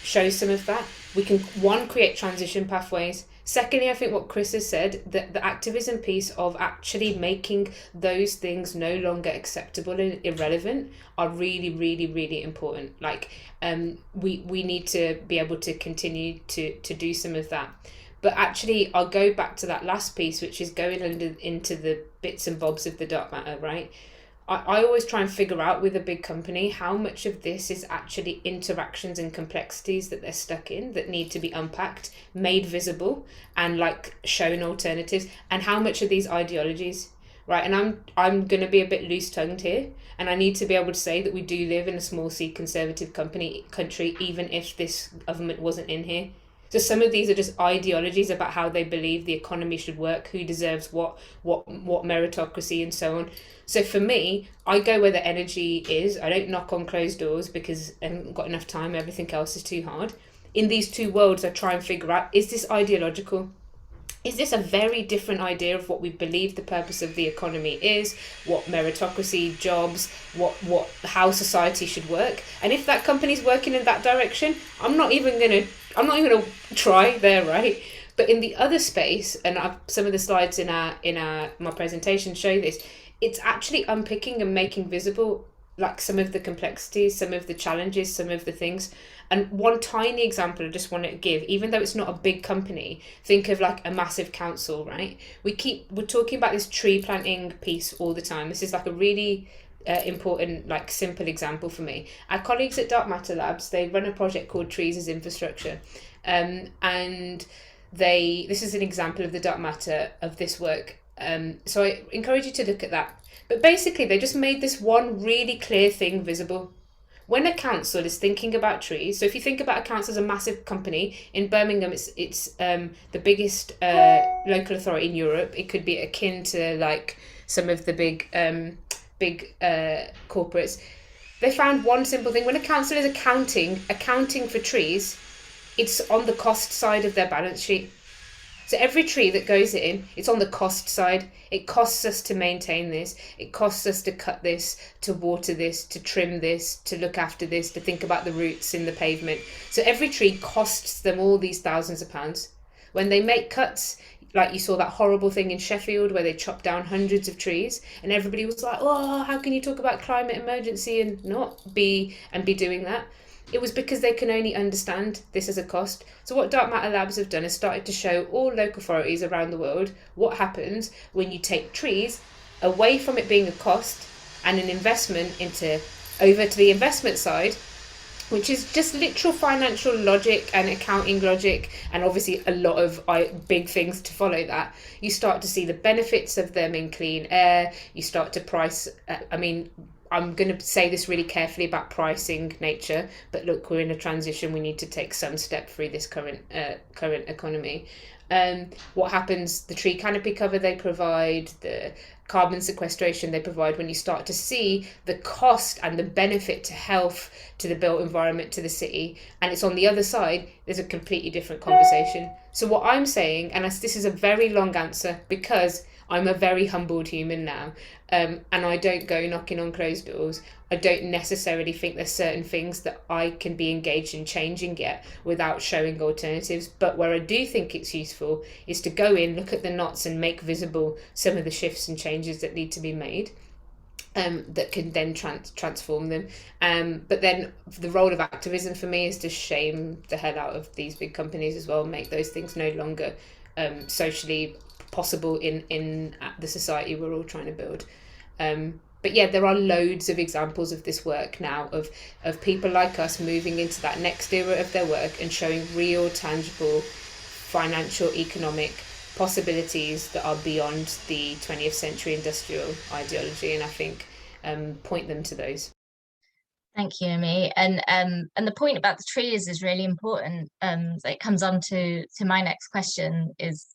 some of that, we can, one, create transition pathways. Secondly, I think what Chris has said, that the activism piece of actually making those things no longer acceptable and irrelevant are really, really, really important. Like, we need to be able to continue to do some of that. But actually, I'll go back to that last piece, which is going into the bits and bobs of the dark matter, right? I always try and figure out with a big company how much of this is actually interactions and complexities that they're stuck in that need to be unpacked, made visible, and like shown alternatives, and how much of these ideologies, right? And I'm going to be a bit loose-tongued here, and I need to be able to say that we do live in a small c conservative country, even if this government wasn't in here. So some of these are just ideologies about how they believe the economy should work, who deserves what meritocracy and so on. So for me, I go where the energy is. I don't knock on closed doors because I haven't got enough time. Everything else is too hard. In these two worlds, I try and figure out, is this ideological? Is this a very different idea of what we believe the purpose of the economy is, what meritocracy, jobs, how society should work? And if that company's working in that direction, I'm not even gonna try there, right? But in the other space, and some of the slides in my presentation show this, it's actually unpicking and making visible like some of the complexities, some of the challenges, some of the things. And one tiny example I just want to give, even though it's not a big company, think of like a massive council, right? We're talking about this tree planting piece all the time. This is like a really important, like simple example for me. Our colleagues at Dark Matter Labs, they run a project called Trees as Infrastructure. And this is an example of the dark matter of this work. So I encourage you to look at that. But basically, they just made this one really clear thing visible. When a council is thinking about trees, so if you think about a council as a massive company, in Birmingham, it's the biggest local authority in Europe. It could be akin to like some of the big corporates. They found one simple thing. When a council is accounting for trees, it's on the cost side of their balance sheet. So every tree that goes in, it's on the cost side. It costs us to maintain this. It costs us to cut this, to water this, to trim this, to look after this, to think about the roots in the pavement. So every tree costs them all these thousands of pounds. When they make cuts, like you saw that horrible thing in Sheffield where they chopped down hundreds of trees, and everybody was like, oh, how can you talk about climate emergency and not be doing that? It was because they can only understand this as a cost. So what Dark Matter Labs have done is started to show all local authorities around the world what happens when you take trees away from it being a cost and an investment over to the investment side, which is just literal financial logic and accounting logic, and obviously a lot of big things to follow that. You start to see the benefits of them in clean air. You start to price, I'm going to say this really carefully about pricing nature, but look, we're in a transition. We need to take some step through this current economy. What happens, the tree canopy cover they provide, the carbon sequestration they provide, when you start to see the cost and the benefit to health, to the built environment, to the city, and it's on the other side, there's a completely different conversation. So what I'm saying, and this is a very long answer because I'm a very humbled human now, and I don't go knocking on closed doors. I don't necessarily think there's certain things that I can be engaged in changing yet without showing alternatives. But where I do think it's useful is to go in, look at the knots and make visible some of the shifts and changes that need to be made. That can then transform them. But then the role of activism for me is to shame the hell out of these big companies as well, make those things no longer socially possible in the society we're all trying to build. But yeah, there are loads of examples of this work now of people like us moving into that next era of their work and showing real, tangible financial, economic possibilities that are beyond the 20th century industrial ideology. And I think point them to those. Thank you, Amy. And the point about the trees is really important. It comes on to my next question is,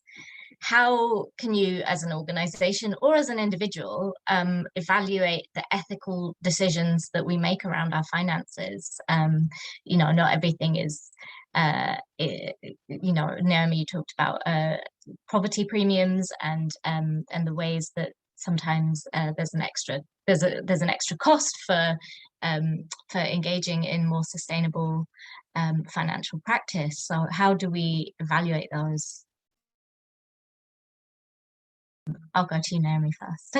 how can you as an organization or as an individual evaluate the ethical decisions that we make around our finances? You know, not everything is, you know, Naomi, you talked about property premiums and the ways that sometimes there's an extra cost for engaging in more sustainable financial practice. So how do we evaluate those? I'll go to you, Naomi, first.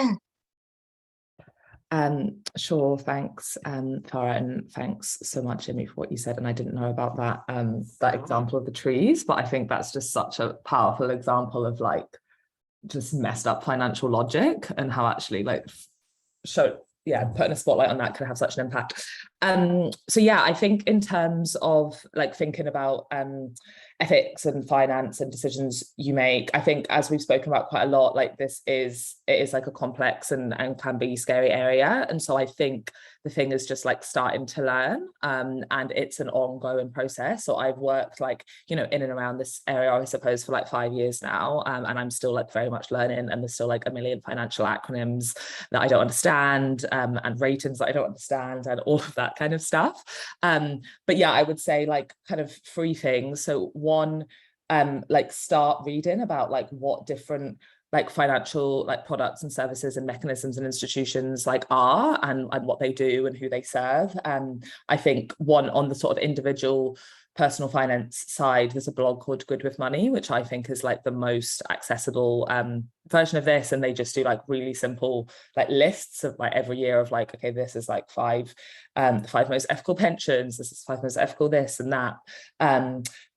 Sure, thanks, Tara, and thanks so much, Amy, for what you said. And I didn't know about that that example of the trees, but I think that's just such a powerful example of like just messed up financial logic and how actually like putting a spotlight on that could have such an impact. So yeah, I think in terms of like thinking about ethics and finance and decisions you make, I think as we've spoken about quite a lot, like it is like a complex and can be scary area. And so I think the thing is just like starting to learn, and it's an ongoing process. So I've worked like, you know, in and around this area, I suppose, for like 5 years now, and I'm still like very much learning, and there's still like a million financial acronyms that I don't understand, and ratings that I don't understand, and all of that kind of stuff. But yeah, I would say like kind of 3 things. So one, like start reading about like what different like financial like products and services and mechanisms and institutions like are and what they do and who they serve. I think one on the sort of individual personal finance side, there's a blog called Good with Money, which I think is like the most accessible version of this, and they just do like really simple like lists of like every year of like, okay, this is like 5 most ethical pensions, this is 5 most ethical this and that,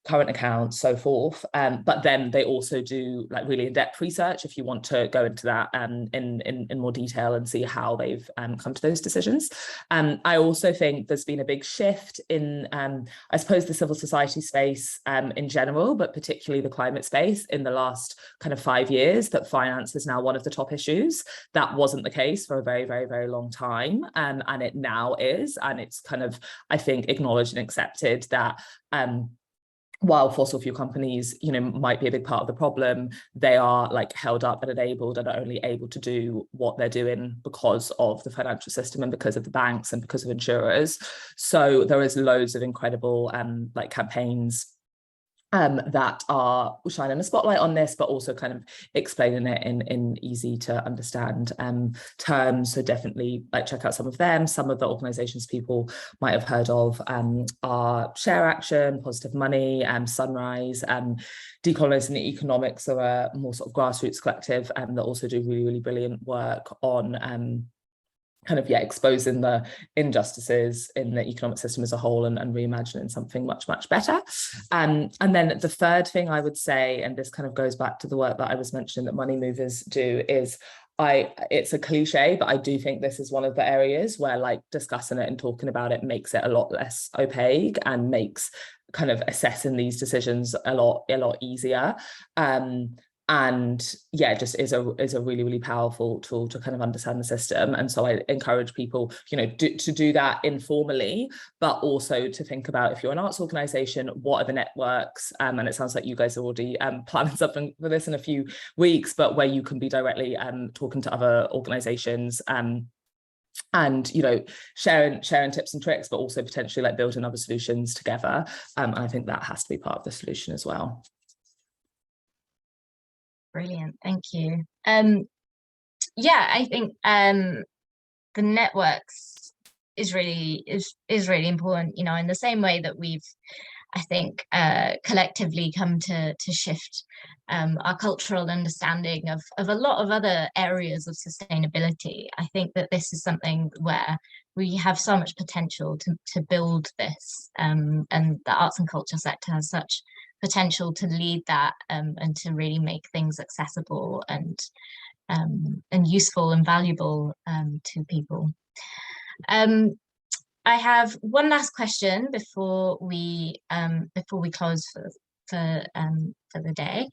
current accounts, so forth. But then they also do like really in-depth research if you want to go into that in more detail and see how they've come to those decisions. I also think there's been a big shift in, I suppose, the civil society space in general, but particularly the climate space in the last kind of 5 years, that finance is now one of the top issues. That wasn't the case for a very, very, very long time. And it now is, and it's kind of, I think, acknowledged and accepted that while fossil fuel companies, you know, might be a big part of the problem, they are like held up and enabled and are only able to do what they're doing because of the financial system and because of the banks and because of insurers. So there is loads of incredible like campaigns that are shining a spotlight on this, but also kind of explaining it in easy to understand terms. So definitely like check out some of them. Some of the organizations people might have heard of are Share Action, Positive Money, Sunrise, Decolonizing the Economics are a more sort of grassroots collective that also do really, really brilliant work on kind of, exposing the injustices in the economic system as a whole and reimagining something much, much better. And then the third thing I would say, and this kind of goes back to the work that I was mentioning that money movers do, is it's a cliche, but I do think this is one of the areas where like discussing it and talking about it makes it a lot less opaque and makes kind of assessing these decisions a lot easier. And yeah, just is a really, really powerful tool to kind of understand the system. And so I encourage people, you know, to do that informally, but also to think about, if you're an arts organization, what are the networks? And it sounds like you guys are already planning something for this in a few weeks, but where you can be directly talking to other organizations and, you know, sharing tips and tricks, but also potentially like building other solutions together. And I think that has to be part of the solution as well. Brilliant, thank you. Yeah, I think the networks is really important, you know, in the same way that we've, I think, collectively come to shift our cultural understanding of a lot of other areas of sustainability. I think that this is something where we have so much potential to build this, and the arts and culture sector has such potential to lead that, and to really make things accessible and useful and valuable to people. I have one last question before we close for the day.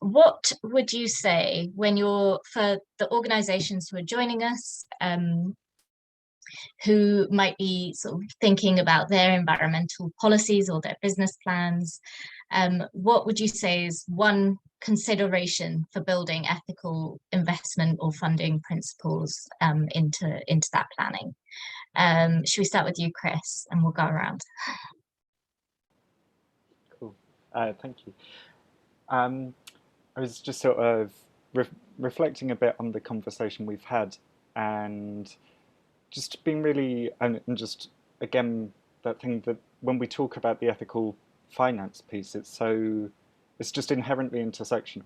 What would you say for the organizations who are joining us, who might be sort of thinking about their environmental policies or their business plans, what would you say is one consideration for building ethical investment or funding principles into that planning? Should we start with you, Chris, and we'll go around? Cool. Thank you. I was just sort of reflecting a bit on the conversation we've had, and just being really, and just again, that thing that when we talk about the ethical finance piece, it's just inherently intersectional,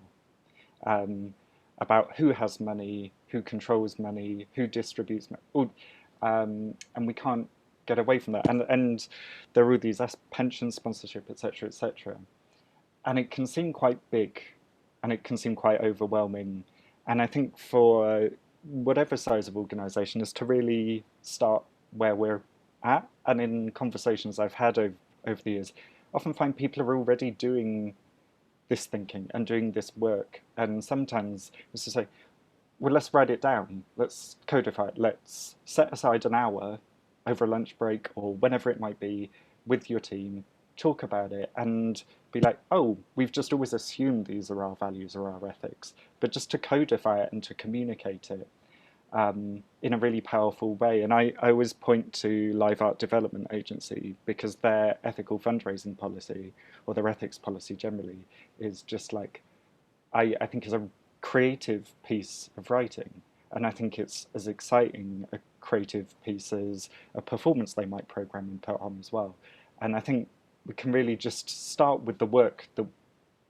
about who has money, who controls money, who distributes money, and we can't get away from that. And there are all these pension sponsorship, etc., etc., and it can seem quite big, and it can seem quite overwhelming. And I think for whatever size of organisation is to really start where we're at. And in conversations I've had over the years, I often find people are already doing this thinking and doing this work. And sometimes it's to say, well, let's write it down, let's codify it, let's set aside an hour over a lunch break or whenever it might be with your team, talk about it and be like, oh, we've just always assumed these are our values or our ethics, but just to codify it and to communicate it in a really powerful way. And I always point to Live Art Development Agency because their ethical fundraising policy, or their ethics policy generally, is just like, I think is a creative piece of writing. And I think it's as exciting a creative piece as a performance they might program and put on as well. And I think we can really just start with the work that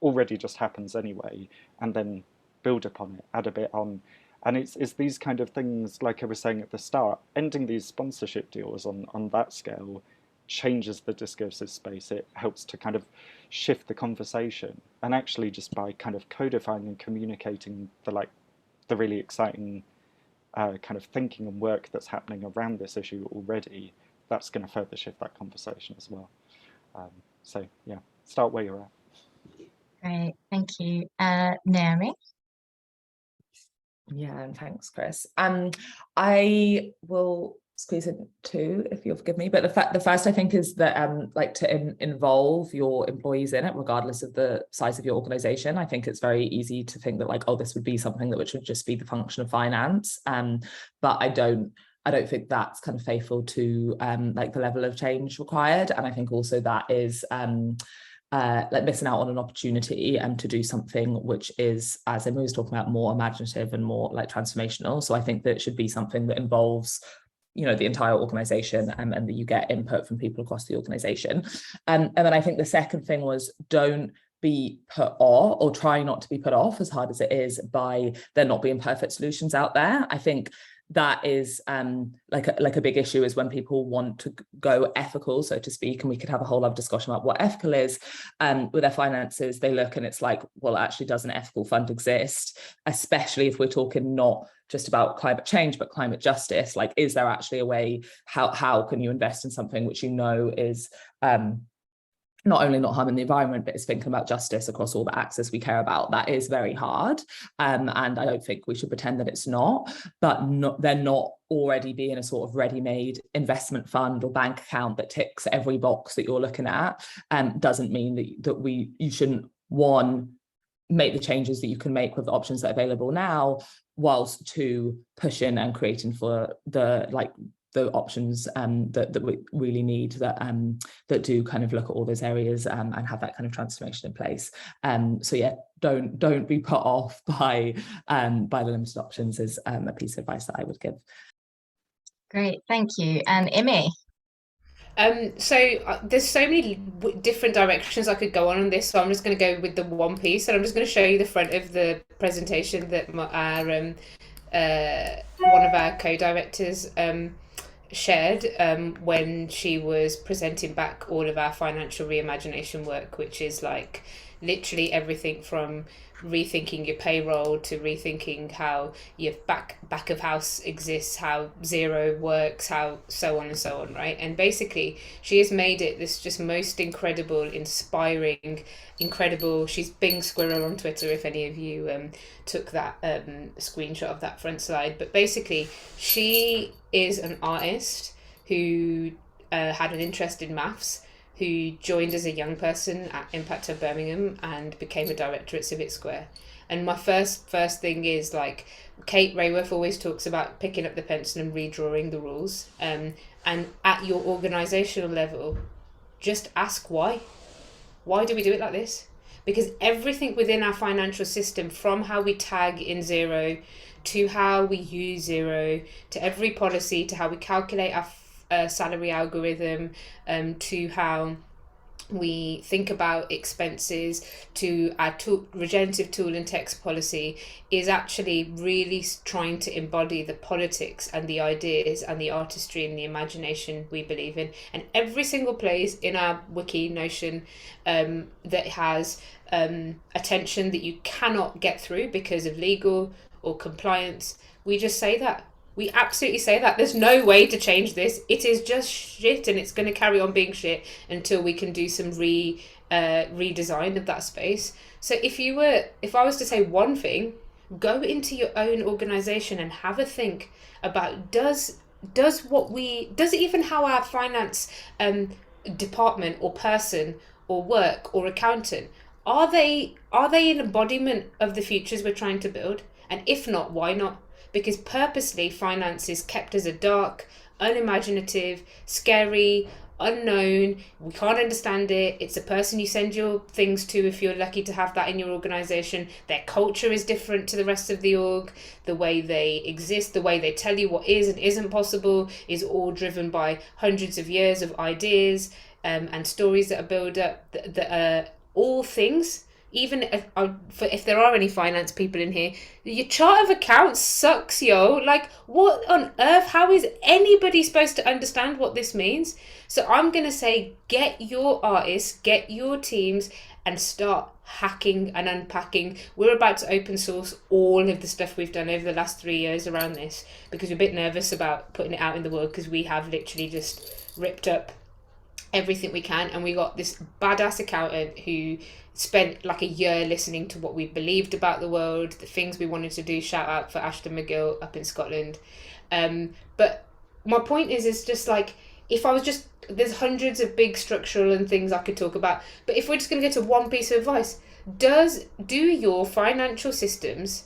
already just happens anyway, and then build upon it, add a bit on. And it's these kind of things, like I was saying at the start, ending these sponsorship deals on that scale changes the discursive space. It helps to kind of shift the conversation. And actually just by kind of codifying and communicating the really exciting kind of thinking and work that's happening around this issue already, that's going to further shift that conversation as well. So yeah, start where you're at. Great, thank you. Naomi? Yeah, and thanks, Chris. I will squeeze in two, if you'll forgive me. But the first, I think, is that like to involve your employees in it, regardless of the size of your organization. I think it's very easy to think that like, oh, this would be something that would just be the function of finance. But I don't think that's kind of faithful to like the level of change required. And I think also that is like missing out on an opportunity to do something which is, as Emma was talking about, more imaginative and more like transformational. So I think that it should be something that involves, you know, the entire organization and that you get input from people across the organization. And then I think the second thing was, don't be put off, or try not to be put off, as hard as it is, by there not being perfect solutions out there. I think that is like a big issue, is when people want to go ethical, so to speak, and we could have a whole other discussion about what ethical is, with their finances. They look and it's like, well, actually, does an ethical fund exist? Especially if we're talking not just about climate change, but climate justice. Like, is there actually a way, how can you invest in something which you know is not only not harming the environment, but it's thinking about justice across all the axes we care about? That is very hard. And I don't think we should pretend that it's not, but they're not already being a sort of ready-made investment fund or bank account that ticks every box that you're looking at. Doesn't mean that you shouldn't, one, make the changes that you can make with the options that are available now, whilst two, pushing and creating for the options that we really need, that do kind of look at all those areas and have that kind of transformation in place. So yeah, don't be put off by the limited options, is a piece of advice that I would give. Great, thank you. And Imi? So there's so many different directions I could go on this, so I'm just going to go with the one piece, and I'm just going to show you the front of the presentation that one of our co-directors shared when she was presenting back all of our financial reimagination work, which is like literally everything from rethinking your payroll to rethinking how your back of house exists, how zero works, how so on and so on, right? And basically she has made it this just most incredible, inspiring, incredible. She's Bing Squirrel on Twitter if any of you took that screenshot of that front slide. But basically she is an artist who had an interest in maths, who joined as a young person at Impact Hub Birmingham and became a director at Civic Square. And my first thing is, like, Kate Raworth always talks about picking up the pencil and redrawing the rules. And at your organisational level, just ask why. Why do we do it like this? Because everything within our financial system, from how we tag in zero to how we use zero, to every policy, to how we calculate our salary algorithm, to how we think about expenses, to our regenerative tool and text policy, is actually really trying to embody the politics and the ideas and the artistry and the imagination we believe in. And every single place in our wiki Notion that has attention that you cannot get through because of legal or compliance, we just say that. We absolutely say that. There's no way to change this. It is just shit, and it's going to carry on being shit until we can do some redesign of that space. So if I was to say one thing, go into your own organisation and have a think about does even how our finance department or person or work or accountant, are they an embodiment of the futures we're trying to build? And if not, why not? Because purposely finance is kept as a dark, unimaginative, scary, unknown. We can't understand it. It's a person you send your things to if you're lucky to have that in your organisation. Their culture is different to the rest of the org. The way they exist, the way they tell you what is and isn't possible is all driven by hundreds of years of ideas and stories that are built up that are all things. Even if there are any finance people in here, your chart of accounts sucks, yo. Like, what on earth? How is anybody supposed to understand what this means? So I'm going to say, get your artists, get your teams, and start hacking and unpacking. We're about to open source all of the stuff we've done over the last 3 years around this, because we're a bit nervous about putting it out in the world, because we have literally just ripped up everything we can. And we got this badass accountant who spent like a year listening to what we believed about the world, the things we wanted to do. Shout out for Ashton McGill up in Scotland. But my point is just like, if I was just, there's hundreds of big structural and things I could talk about, but if we're just going to get to one piece of advice, do your financial systems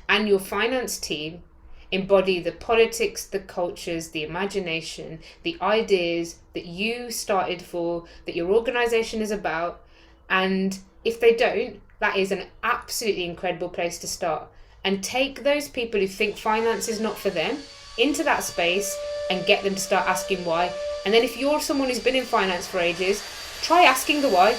and your finance team embody the politics, the cultures, the imagination, the ideas that you started for, that your organisation is about? And if they don't, that is an absolutely incredible place to start. And take those people who think finance is not for them into that space and get them to start asking why. And then if you're someone who's been in finance for ages, try asking the why.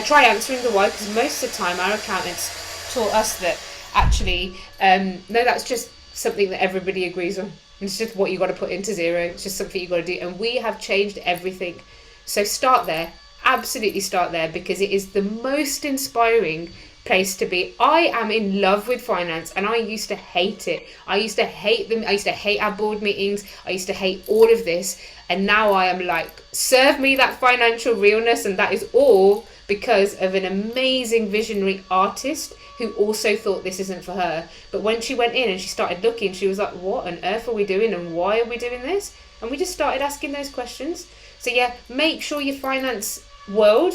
Try answering the why, because most of the time our accountants taught us that actually, no, that's just something that everybody agrees on. It's just what you got to put into zero. It's just something you got to do. And we have changed everything. So start there. Absolutely start there, because it is the most inspiring place to be. I am in love with finance, and I used to hate it. I used to hate them. I used to hate our board meetings. I used to hate all of this. And now I am like, serve me that financial realness. And that is all because of an amazing visionary artist who also thought this isn't for her. But when she went in and she started looking, she was like, what on earth are we doing, and why are we doing this? And we just started asking those questions. So yeah, make sure your finance world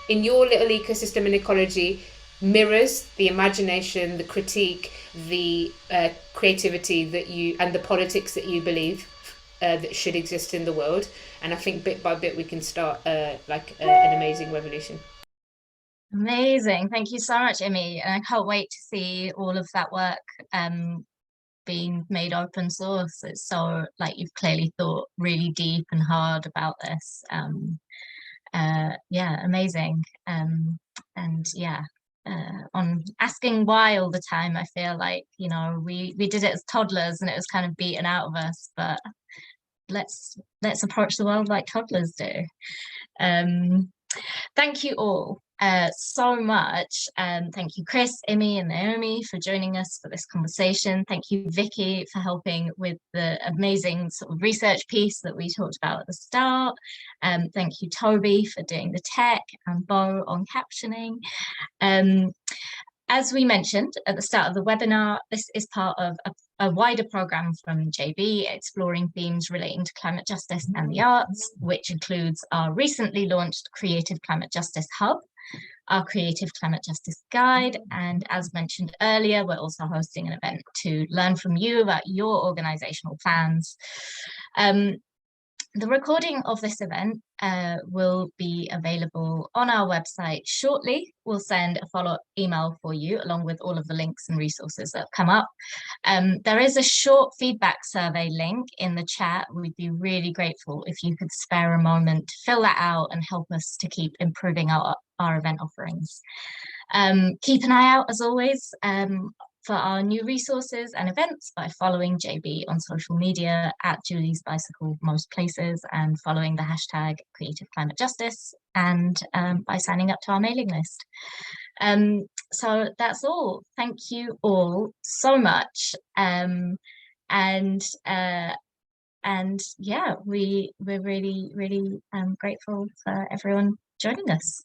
in your little ecosystem and ecology mirrors the imagination, the critique, the creativity that you, and the politics that you believe that should exist in the world. And I think bit by bit we can start an amazing revolution. Amazing. Thank you so much, Imi. And I can't wait to see all of that work being made open source. It's so, like, you've clearly thought really deep and hard about this. Yeah, amazing. And yeah, on asking why all the time, I feel like, you know, we did it as toddlers and it was kind of beaten out of us, but let's approach the world like toddlers do. Thank you all so much. Thank you, Chris, Imi, and Naomi for joining us for this conversation. Thank you, Vicky, for helping with the amazing sort of research piece that we talked about at the start. Thank you, Toby, for doing the tech, and Bo on captioning. As we mentioned at the start of the webinar, this is part of a wider program from JB exploring themes relating to climate justice and the arts, which includes our recently launched Creative Climate Justice Hub, our Creative Climate Justice Guide, and as mentioned earlier, we're also hosting an event to learn from you about your organizational plans. The recording of this event will be available on our website shortly. We'll send a follow-up email for you along with all of the links and resources that have come up. There is a short feedback survey link in the chat. We'd be really grateful if you could spare a moment to fill that out and help us to keep improving our event offerings. Keep an eye out, as always, for our new resources and events by following JB on social media at Julie's Bicycle most places, and following the hashtag Creative Climate Justice, and by signing up to our mailing list. So that's all. Thank you all so much. And yeah, we're really grateful for everyone joining us.